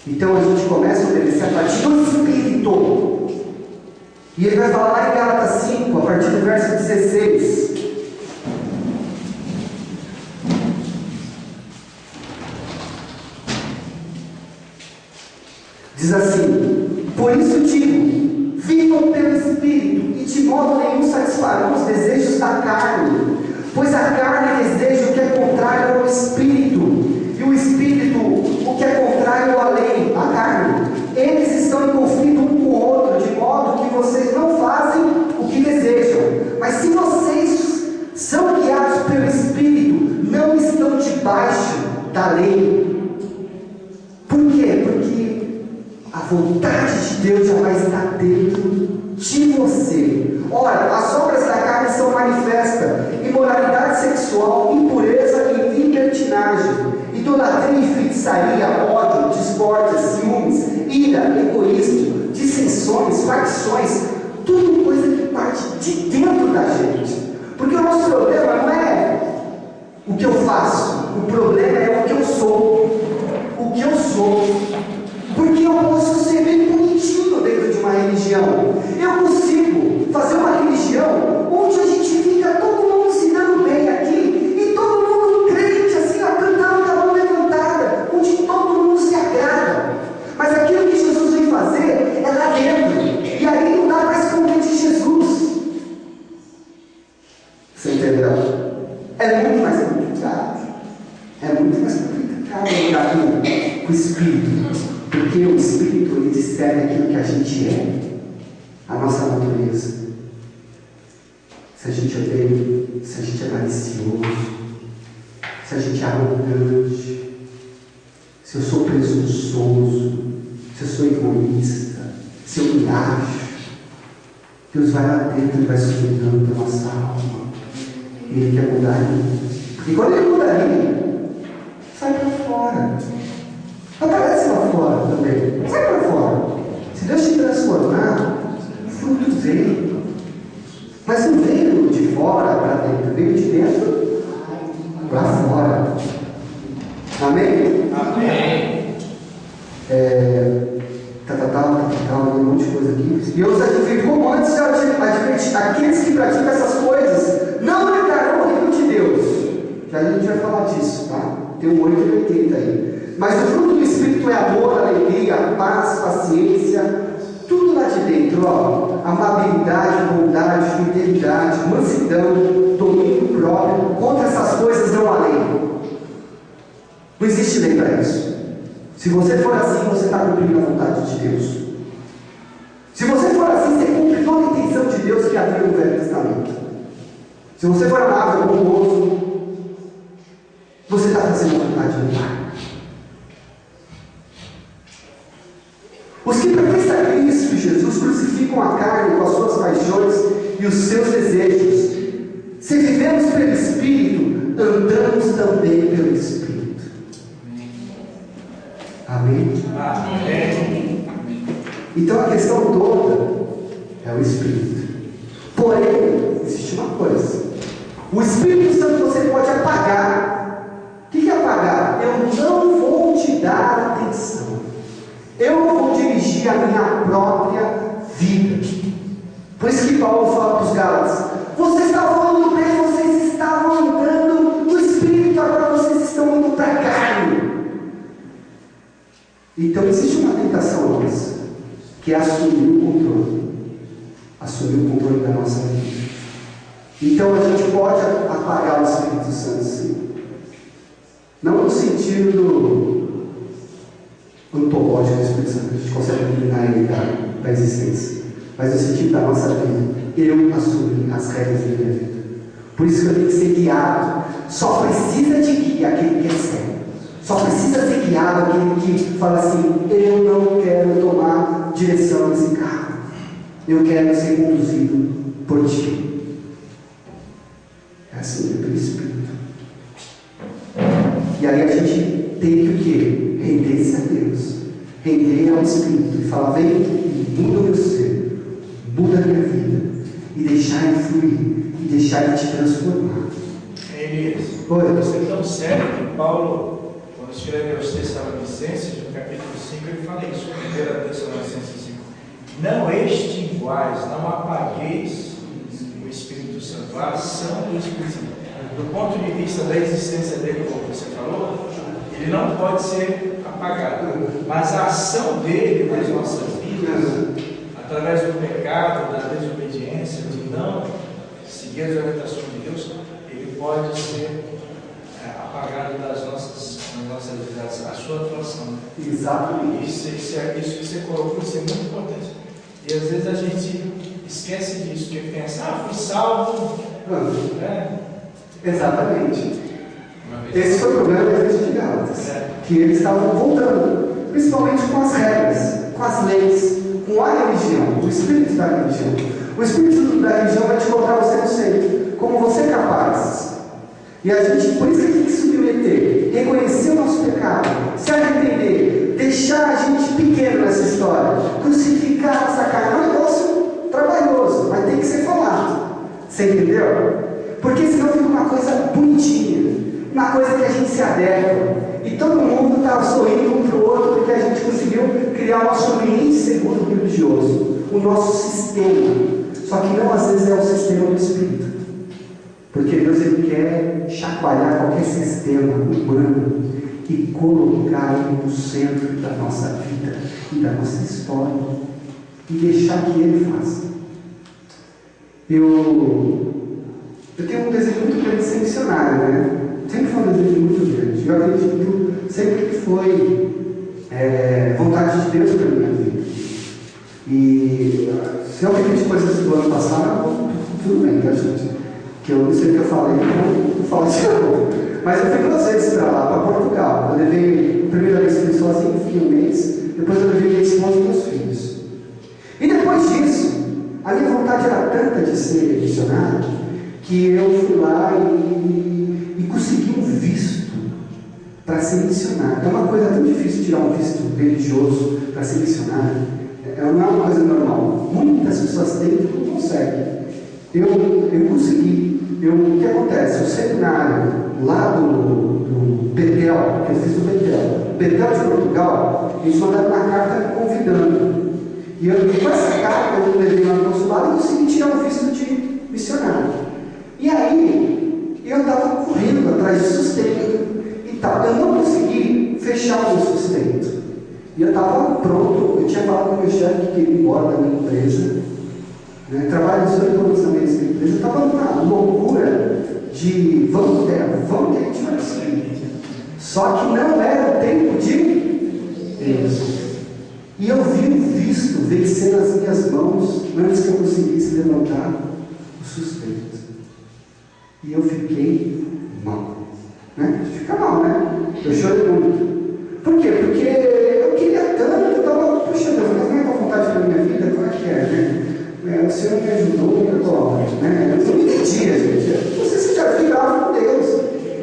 Então a gente começa a obedecer a partir do Espírito. E ele vai falar lá em Gálatas 5, a partir do verso 16. Diz assim: por isso digo, vivam pelo Espírito, e de modo nenhum satisfarão os desejos da carne, pois a carne deseja o que é contrário ao Espírito, e o Espírito o que é contrário à lei, à carne. Eles estão em conflito um com o outro, de modo que vocês não fazem o que desejam. Mas se vocês são guiados pelo Espírito, não estão debaixo da lei. Por quê? Porque a vontade de Deus já vai estar dentro de você. Ora, as obras da carne são manifestas: imoralidade sexual, impureza e libertinagem, idolatria e feitiçaria, ódio, discórdia, ciúmes, ira, egoísmo, dissensões, facções, tudo coisa que parte de dentro da gente. Porque o nosso problema não é o que eu faço, o problema é o que eu sou. O que eu sou. Porque eu posso ser bem bonitinho dentro de uma religião. Eu consigo fazer uma religião onde a gente fica todo mundo se dando bem aqui, e todo mundo crente, assim, ó, cantando com a mão levantada, onde todo mundo se agrada. Mas aquilo que Jesus vem fazer é lá dentro. E aí não dá para esconder de Jesus. Você entendeu? É muito mais complicado. É muito mais complicado lidar com o Espírito. Porque o Espírito, ele discerne aquilo que a gente é. a nossa natureza. Se a gente é bem, se a gente é malicioso, se a gente é arrogante, se eu sou presunçoso, se eu sou egoísta, se eu me acho, Deus vai lá dentro e vai sustentando a nossa alma. E Ele quer mudar isso. Porque quando Ele muda ali, sai para fora. Aparece lá fora também. Sai para fora. Se Deus te transformar, o fruto veio. Mas não veio de fora para dentro, veio de dentro para fora. Amém? Amém. Um monte de coisa aqui. E eu os advirto como antes já adverti: aqueles que praticam essas coisas não herdarão o reino de Deus. Já a gente vai falar disso, tá? Tem um 8 e 80 aí. Mas o fruto do Espírito é amor, alegria, paz, paciência, tudo lá de dentro, ó. Amabilidade, bondade, fidelidade, mansidão, domínio próprio. Contra essas coisas não há lei. Não existe lei para isso. Se você for assim, você está cumprindo a vontade de Deus. Se você for assim, você cumpre toda a intenção de Deus que havia no Velho Testamento. Se você for amável, bondoso, você está fazendo a vontade do Pai. Os que professam Cristo Jesus crucificam a carne com as suas paixões e os seus desejos. Se vivemos pelo Espírito, andamos também pelo Espírito. Amém? Amém. Então a questão toda é o Espírito. Porém, existe uma coisa: o Espírito Santo você pode apagar. O que é apagar? Eu não vou te dar atenção. Eu vou dirigir a minha própria vida. Por isso que Paulo fala para os Gálatas: vocês estavam indo bem, vocês estavam andando no Espírito, agora vocês estão indo para a carne. Então existe uma tentação nossa, que é assumir o controle da nossa vida. Então a gente pode apagar o Espírito Santo, sim. Não no sentido ontológico do Espírito Santo, a gente consegue eliminar ele da existência, mas no sentido da nossa vida. Eu assumi as regras da minha vida. Por isso que eu tenho que ser guiado. Só precisa de guia aquele que é cego. Só precisa ser guiado aquele que fala assim: eu não quero tomar direção nesse carro, eu quero ser conduzido por ti. É assim, é pelo Espírito. E aí a gente tem que o quê? Render-se a Deus, render ao Espírito e falar: vem e muda o meu ser, muda a minha vida, e deixar ele fluir, e deixar ele te transformar. Elias, Oi. isso é tão sério que Paulo, quando escreve aos Tessalonicenses, no capítulo 5, ele fala isso, 1 Tessalonicenses 5. Não extinguais, não apagueis o Espírito Santo, a ação do Espírito Santo. Do ponto de vista da existência dele, como você falou, ele não pode ser apagado, mas a ação dele nas nossas vidas, através do pecado, da desobediência, de não seguir as orientações de Deus, ele pode ser apagado das nossas vidas, a sua atuação. Exatamente. Isso que você colocou, isso é muito importante. E às vezes a gente esquece disso, porque pensa: fui salvo. Exatamente. Esse foi o problema da igreja de Gálatas, que eles estavam voltando, principalmente com as regras, com as leis, com a religião, o espírito da religião. O espírito da religião vai te colocar você no centro, como você é capaz. E a gente, por isso que tem que submeter, reconhecer o nosso pecado, se arrepender, deixar a gente pequeno nessa história, crucificar essa carne. É um negócio trabalhoso, mas tem que ser falado. Você entendeu? Porque senão fica uma coisa bonitinha, uma coisa que a gente se adequa. E todo mundo está sorrindo um para o outro porque a gente conseguiu criar o nosso ambiente seguro religioso, o nosso sistema. Só que não às vezes é o sistema do Espírito. Porque Deus ele quer chacoalhar qualquer sistema humano e colocar ele no centro da nossa vida e da nossa história. E deixar que ele faça. Eu tenho um desejo muito grande de ser missionário, né? Sempre foi um desejo muito grande. Eu acredito sempre que foi vontade de Deus para a minha vida. E Se eu repetir coisas do ano passado, tudo bem, tá, gente? Que eu não sei o que eu falei, então não falo de novo. Mas eu fui 2 vezes para lá, para Portugal. Eu levei, a primeira vez fui sozinho, fiquei 1 mês, depois eu levei minha esposa e meus filhos. E depois disso, a minha vontade era tanta de ser missionário, que eu fui lá e consegui um visto para ser missionário. É uma coisa tão difícil tirar um visto religioso para ser missionário. Não é uma coisa normal. Muitas pessoas têm e não conseguem. Eu consegui. O que acontece? O seminário lá do Betel, que eu fiz do Betel de Portugal, eles mandaram uma carta me convidando. E com essa carta eu levei lá no consulado e consegui tirar o visto de missionário. E aí, eu estava correndo atrás de sustento e tal. Eu não consegui fechar o meu sustento. E eu estava pronto, eu tinha falado com o meu chefe que queria ir embora da minha empresa. Né? Trabalho 18 anos na mesma empresa. Eu estava numa loucura de vamos que a gente vai conseguir. Só que não era o tempo de Deus. E eu vi o visto vencer nas minhas mãos antes que eu conseguisse levantar o sustento. E eu fiquei mal. Né? Fica mal, né? Eu chorei muito. Por quê? Porque eu queria tanto, eu estava, puxa Deus, mas não é com vontade da minha vida, como é que é, né? O Senhor me ajudou, né? Eu não me entendia, gente. Você já ficava com Deus.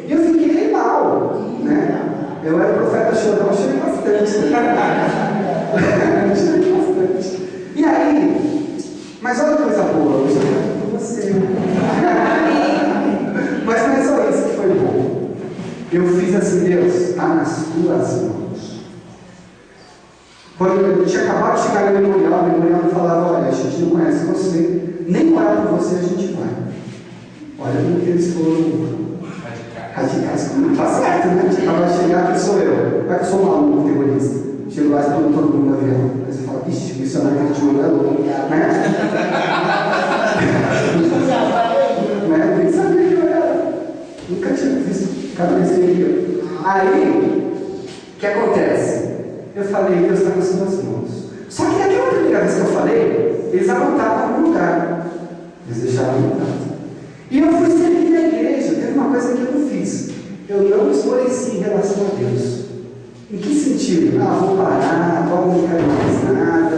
E eu fiquei mal, né? Eu era profeta chorão, eu chorei bastante. Eu chorei bastante. E aí, mas olha que coisa boa, eu chorei com você. Mas não é só isso que foi bom. Eu fiz assim, Deus, está nas tuas mãos. Quando eu tinha acabado de chegar no memorial, o memorial me falava, olha, a gente não conhece você, nem orar por você a gente vai. Olha como que eles foram radicais, como tá certo, né? Acabava de chegar, que sou eu. Vai que eu sou maluco, terrorista. Chego lá e todo mundo no avião. Aí você fala, ixi, o missionário que a gente mandou é louco, né? Nem sabia que eu era. Nunca tinha visto cabeceria. Aí, o que acontece? Eu falei, Deus está nas suas mãos. Só que naquela primeira vez que eu falei, eles anotaram no lugar. Eles deixaram anotado. E eu fui servir na igreja. Teve uma coisa que eu não fiz. Eu não esmoreci em relação a Deus. Em que sentido? Vou parar, agora não quero mais nada,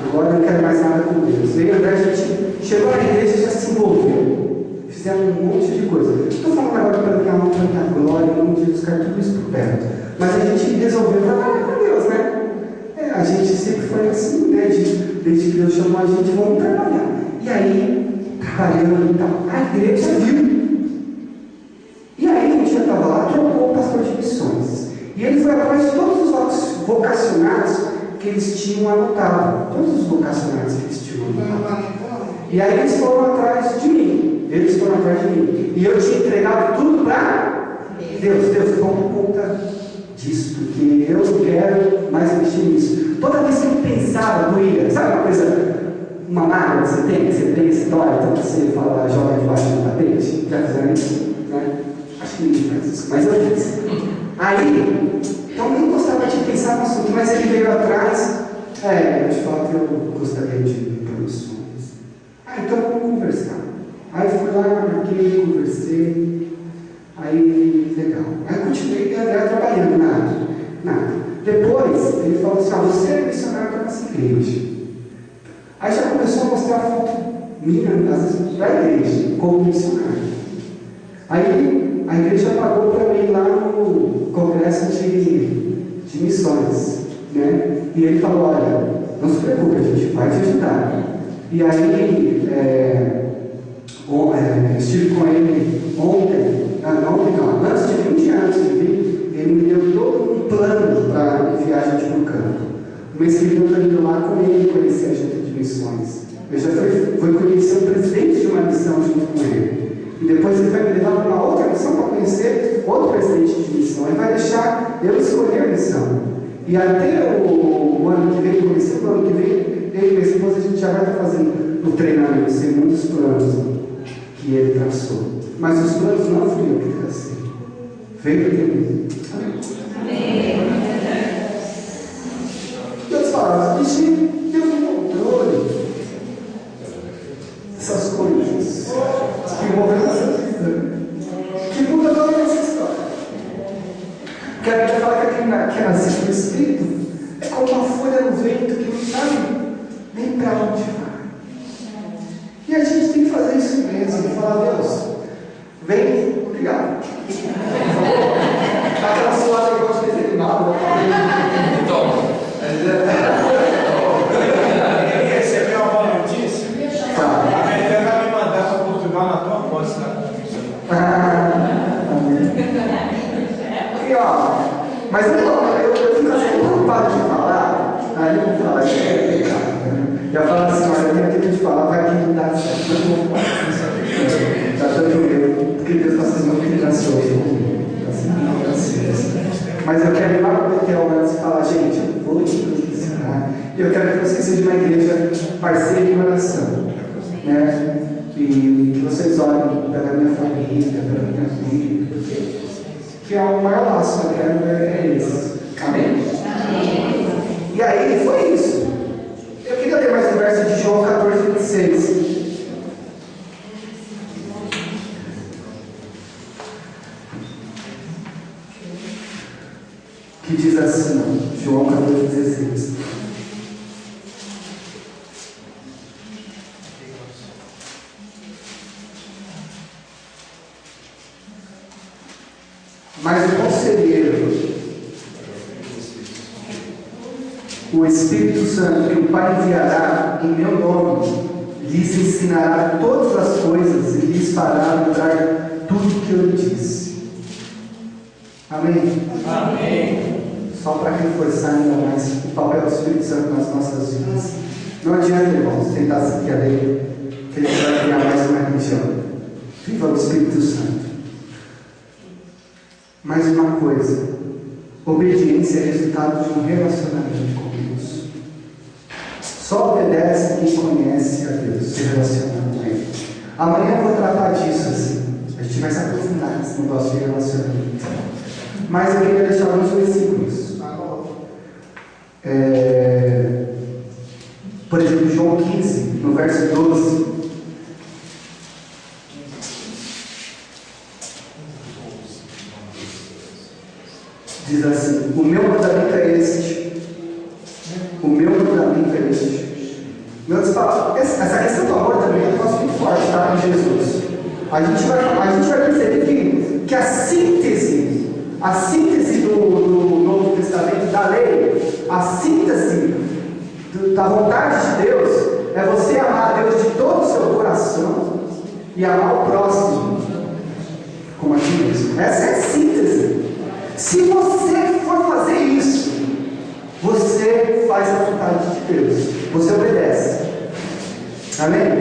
agora não quero mais nada com Deus. Veio André, a gente chegou na igreja e já se envolveu. Fizemos um monte de coisa. Estou falando agora para ganhar uma tanta glória, em nome de Jesus, cara, tudo isso por perto. Mas a gente resolveu trabalhar com Deus, né? A gente sempre foi assim, né? Desde que Deus chamou a gente, vamos trabalhar. E aí, trabalhando e tal, a igreja viu. E aí, um dia eu estava lá, trocou o pastor de missões. E ele foi atrás de todos os vocacionados que eles tinham anotado. Todos os vocacionados que eles tinham anotado. E aí eles foram atrás de mim. Eles foram atrás de mim. E eu tinha entregado tudo para Deus. Deus, toma conta disso, porque eu não quero mais mexer nisso. Toda vez que eu pensava, doía. Sabe uma coisa, uma mágoa que você tem, que você pensa, dói, então você fala, joga debaixo do tapete? Já fizeram isso? Né? Acho que ninguém faz isso, mas eu fiz. Aí, então nem gostava de pensar no assunto, mas ele veio atrás. De fato eu gostaria de ir para missões. Então vamos conversar. Aí fui lá, marquei, conversei. Aí, legal. Aí continuei trabalhando, nada. Depois, ele falou assim, você é missionário da nossa igreja. Aí já começou a mostrar a foto minha, às vezes, da igreja, como missionário. Aí a igreja pagou para mim lá no congresso de missões, né? E ele falou, olha, não se preocupe, a gente vai te ajudar. E aí, eu estive com ele antes de 20 anos, ele me deu todo um plano para enviar a gente para o campo. O mês que vem eu estou indo lá com ele conhecer a junta de missões. Eu já fui conhecer o presidente de uma missão junto com ele. E depois ele vai me levar para uma outra missão para conhecer outro presidente de missão. Ele vai deixar eu escolher a missão. E até o ano que vem, começando o ano que vem, eu e minha esposa, a gente já vai estar fazendo o treinamento segundo os planos que ele traçou. Mas os planos não fui eu que tracei. Veio dele. Amém. E outras palavras, Deus no controle. obrigado. Aquela suada que eu gosto de ter nada. Então, ele recebeu uma boa notícia. A Betânia vai me mandar para Portugal na tua posse, né? E ó, mas eu fico assim preocupado de falar, aí eu vou falar, isso é pecado. Já falo assim, olha, eu tenho aquilo de falar, vai que não dá certo. Já estou com medo, porque Deus está sendo muito gracioso comigo. Mas eu quero ir lá para o Betel antes e falar, gente, eu vou te ensinar. E eu quero que vocês sejam uma igreja parceira em oração, né? E que vocês olhem pela minha família, pela minha vida, que é o maior laço que eu quero é esse. Amém? Amém? E aí, foi isso. Eu queria ler mais um verso de João 14, 26. Que diz assim, João 14, 16. Mas o conselheiro, o Espírito Santo, que o Pai enviará em meu nome, lhes ensinará todas as coisas e lhes fará lembrar tudo que eu lhe disse. Amém? Amém. Só para reforçar ainda mais o papel do Espírito Santo nas nossas vidas. Não adianta, irmãos, tentar seguir a lei, que ele vai criar mais uma religião. Viva o Espírito Santo. Mais uma coisa, obediência é resultado de um relacionamento com Deus. Só obedece quem conhece a Deus, se relaciona com Ele. Amanhã eu vou tratar disso assim. A gente vai se aprofundar nesse negócio de relacionamento. Mas eu queria deixar alguns versículos. Por exemplo, João 15, no verso 12. Diz assim: o meu mandamento é este. O meu mandamento é este. Essa questão do amor também é um negócio muito forte, tá? Em Jesus. A gente vai perceber que a síntese do Novo Testamento, da lei, a síntese da vontade de Deus é você amar a Deus de todo o seu coração e amar o próximo como a ti mesmo. Essa é a síntese. Se você for fazer isso, você faz a vontade de Deus, você obedece. Amém?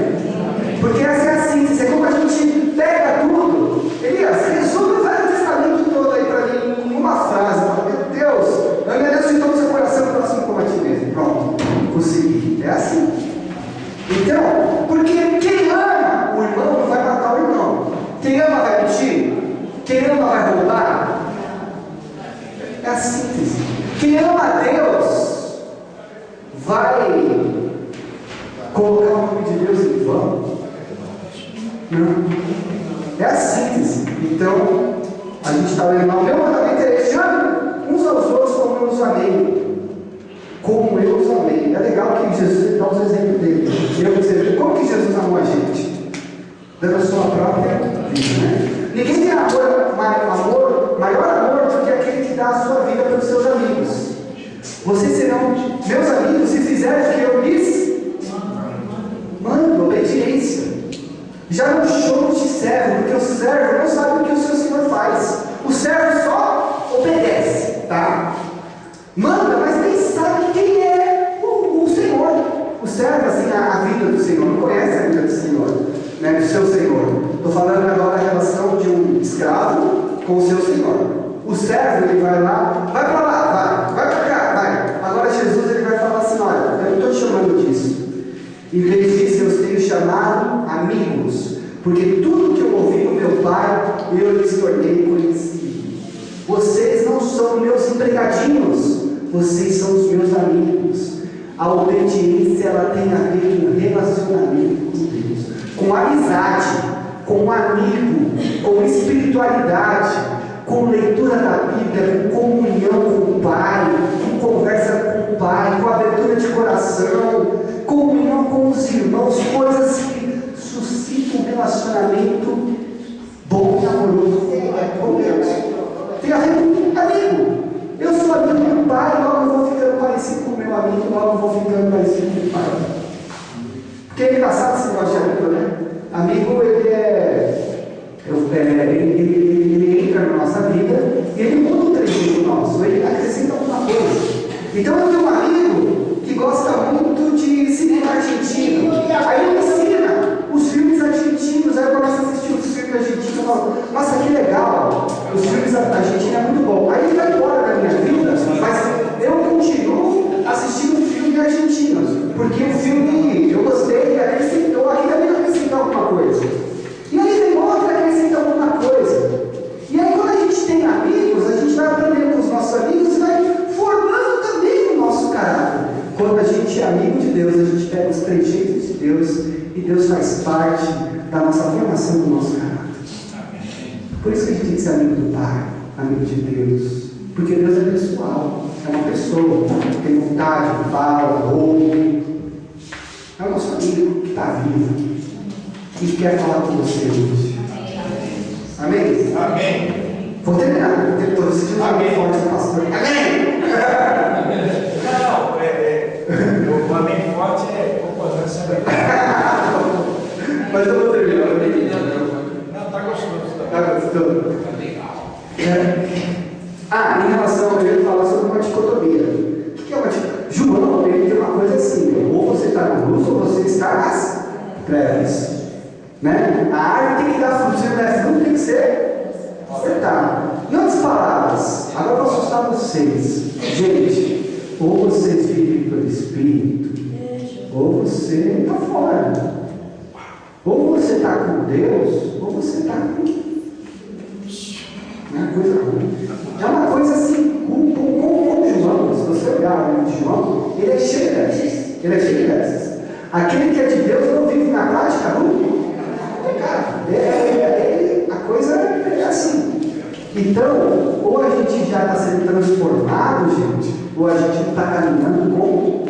Porque essa é a síntese, é como a gente pega tudo. Elias, resume o Velho Testamento todo aí para mim em uma frase. Meu Deus, ame a Deus de todo o seu coração, próximo como a ti mesmo. Pronto, consegui. É assim. Então, porque quem ama o irmão não vai matar o irmão. Quem ama vai mentir. Quem ama vai roubar. É a síntese. Quem ama a Deus vai colocar o nome de Deus em vão. Não. É a síntese. Então, a gente está lendo lá, o meu mandamento é este: ame uns aos outros como eu os amei. Como eu os amei. É legal que Jesus dá os exemplos dele. Como que Jesus amou a gente? Dando a sua própria vida, né? Ninguém tem maior amor do que aquele que dá a sua vida pelos seus amigos. Vocês serão meus amigos se fizerem o que eu lhes mando, obediência. Já não chamo de servo, porque o servo não sabe o que o seu Senhor faz. O servo só obedece, tá? Manda, mas nem sabe quem é o Senhor. O servo, assim, a vida do Senhor, não conhece a vida do Senhor, né? Do seu Senhor. Estou falando agora da relação de um escravo com o seu Senhor. O servo, ele vai lá, vai para lá, vai para cá, vai. Agora Jesus, ele vai falar assim: olha, eu não estou te chamando disso. Em vez disso, eu os tenho chamado amigos, porque tudo que eu ouvi do meu Pai, eu lhes tornei conhecido. Vocês não são meus empregadinhos, vocês são os meus amigos. A obediência, ela tem a ver com relacionamento com Deus, com amizade, com um amigo, com espiritualidade, com leitura da Bíblia, com comunhão com o Pai, com conversa com o Pai, com abertura de coração, comunhão com os irmãos, coisas que suscitam um relacionamento bom e amoroso Porque é engraçado esse negócio de amigo, né? Amigo, ele entra na nossa vida e ele muda o trejeito nosso, ele acrescenta alguma coisa. Então eu tenho um amigo que gosta muito de cinema argentino. Aí ele ensina os filmes argentinos, aí eu começo a assistir os filmes argentinos e falo, nossa, que legal, os filmes argentinos é muito bom. Aí ele vai embora da minha vida, mas eu continuo assistindo filme argentino, porque o filme eu gostei, acrescentou, aqui também acrescentou alguma coisa. E aí vem outro que acrescenta alguma coisa. E aí quando a gente tem amigos, a gente vai aprendendo com os nossos amigos e vai formando também o nosso caráter. Quando a gente é amigo de Deus, a gente pega os trejeitos de Deus e Deus faz parte da nossa formação do nosso caráter. Por isso que a gente tem que ser amigo do Pai, amigo de Deus. Porque Deus é pessoal, é uma pessoa, tem vontade, fala, ouve. É o nosso amigo que está vivo e quer falar com você hoje. Amém? Amém. Vou terminar, porque estou sentindo um amém forte do pastor. Amém! Não, o amém forte é concordância da Mas eu vou terminar. Não, está gostoso. Tá gostando? Em relação a ele falar sobre uma dicotomia. O que é uma dicotomia? João, ele tem uma coisa assim, ou você está na luz ou você está nas trevas. Né? A árvore tem que dar fruto, se não der fruto tem que ser cortada. Em outras palavras, agora eu vou assustar vocês. Gente, ou vocês vivem pelo Espírito, ou você está fora. Ou você está com Deus, ou você está com... É uma coisa ruim. É uma coisa assim, como João, se você olhar o livro de João, ele é cheio dessas. Ele é cheio dessas. Aquele que é de Deus não vive na prática nunca. A coisa é assim. Então, ou a gente já está sendo transformado, gente, ou a gente está caminhando com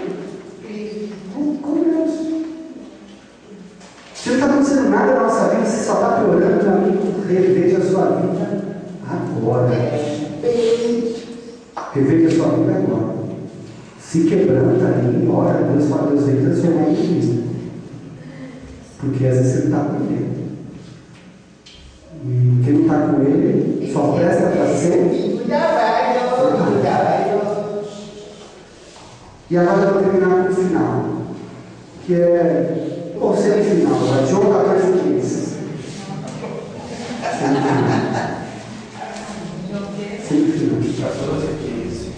Deus. Se não está acontecendo nada na nossa vida, você só está piorando, meu amigo, reveja a sua vida agora. Reveja a sua vida agora. Se quebranta ali, ora a Deus, fala, Deus vem transformar em Cristo. Porque às vezes você não está com Ele. E quem não está com Ele só presta para ser. E agora eu vou terminar com o final, que é o semifinal, João 14:15. Semifinal. 14:15.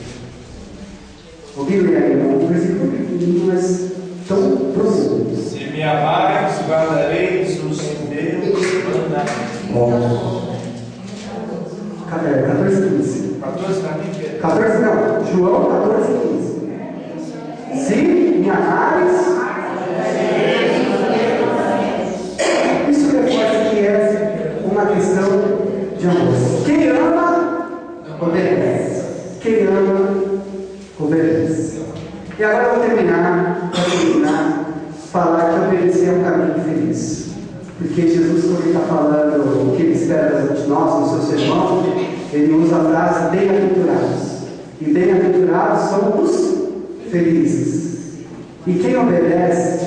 Alguém lê aí, um versículo pequenininho, mas tão profundo. Se me amares, guardareis os meus mandamentos. 14:15. 14 para mim, Pedro. 14 não, João 14:15. Se me amares, isso reforça que é uma questão de amor. Quem ama, obedece. Quem ama, obedece. E agora eu vou terminar, falar que obedecer é um caminho feliz. Porque Jesus, quando ele está falando o que ele espera de nós, no seu sermão, ele usa a frase bem-aventurados. E bem-aventurados são os felizes. E quem obedece,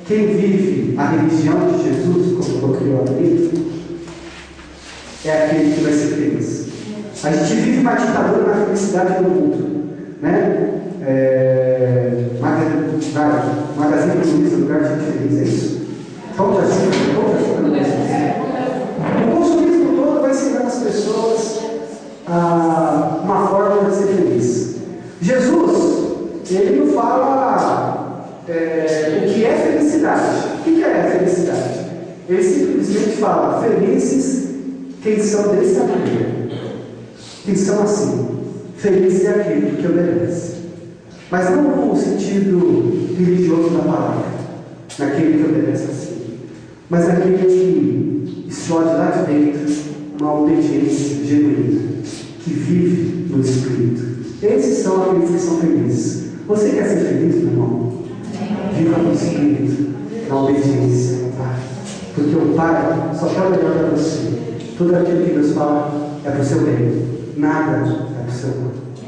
quem vive a religião de Jesus, como eu criou ali, é aquele que vai ser feliz. A gente vive uma ditadura na felicidade do mundo. Né? Magazine Luiza, lugar de gente feliz, é isso? Vamos assim, o consumismo todo vai ensinar as pessoas uma forma de ser feliz. Jesus, ele não fala o que é felicidade. O que é felicidade? Ele simplesmente fala: felizes quem são dessa maneira, quem são assim. Feliz é aquele que obedece. Mas não no sentido religioso da palavra, naquele que obedece assim, mas naquele que explode lá de dentro uma obediência genuína, que vive no Espírito. Esses são aqueles que são felizes. Você quer ser feliz, meu irmão? Viva no Espírito, na obediência ao Pai. Porque o Pai só quer o melhor para você. Tudo aquilo que Deus fala é para o seu bem. Nada é para o seu mal. É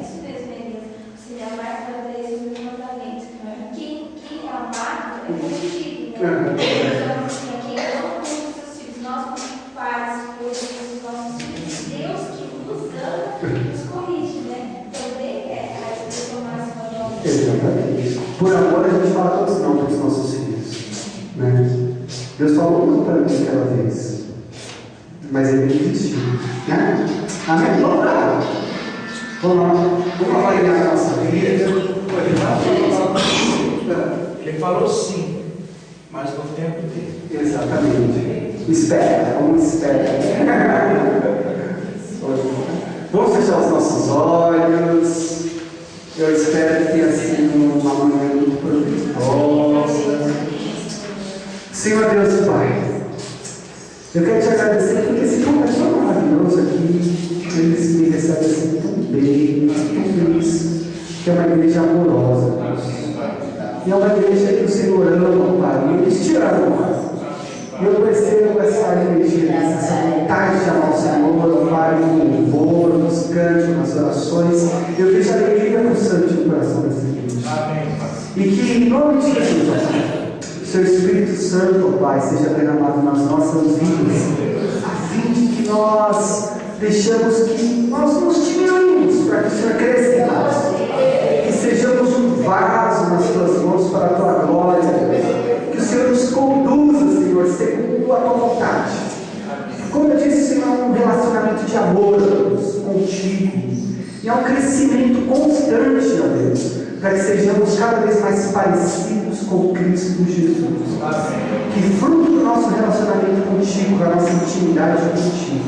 isso mesmo, Elias. Se me amar, guardareis os meus mandamentos. Quem amar, contigo. Então, assim, aqui não somos os filhos, nós como pais, os nossos filhos, Deus que nos ama, nos corrige, né? Também é a tomar essa nova. Exatamente. Por amor a gente fala todos não para os nossos filhos. Né? Deus falou não para mim aquela vez. Mas ele desistiu. Né? Amém? Vamos lá. Vamos avaliar a nossa vida. Ele falou sim, mas no tempo dele. Exatamente. Espera, vamos esperar. Vamos fechar os nossos olhos. Eu espero que tenha sido uma manhã muito proveitosa. Senhor Deus Pai, eu quero te agradecer porque esse povo é tão maravilhoso aqui. Eles me recebem assim tão bem, tão feliz. Que é uma igreja amorosa, Deus. E é uma igreja que o Senhor ama, Pai. E eles te amam, Pai. E eu percebo essa energia, essa vontade de amar o Senhor, Pai, no louvor, nos cânticos, nas orações. Eu vejo a alegria constante no coração dessa igreja. Amém. E que, em nome de Jesus, Pai, Seu Espírito Santo, Pai, seja derramado nas nossas vidas, a fim de que nós deixamos que nós nos diminuímos para que o Senhor cresça em nós. Que sejamos um vaso nas Tuas mãos para a Tua glória, Deus. Que o Senhor nos conduza, Senhor, segundo a Tua vontade. Como eu disse, Senhor, é um relacionamento de amor, Deus, contigo. E é um crescimento constante, ó Deus, para que sejamos cada vez mais parecidos com Cristo Jesus. Que fruto do nosso relacionamento contigo, da nossa intimidade contigo,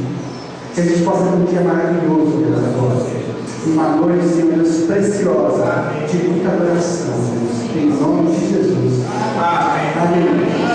que a gente possa ter um dia maravilhoso, Deus, agora. Uma noite, Senhor Deus, preciosa, de muita adoração, Deus. Em nome de Jesus. Amém.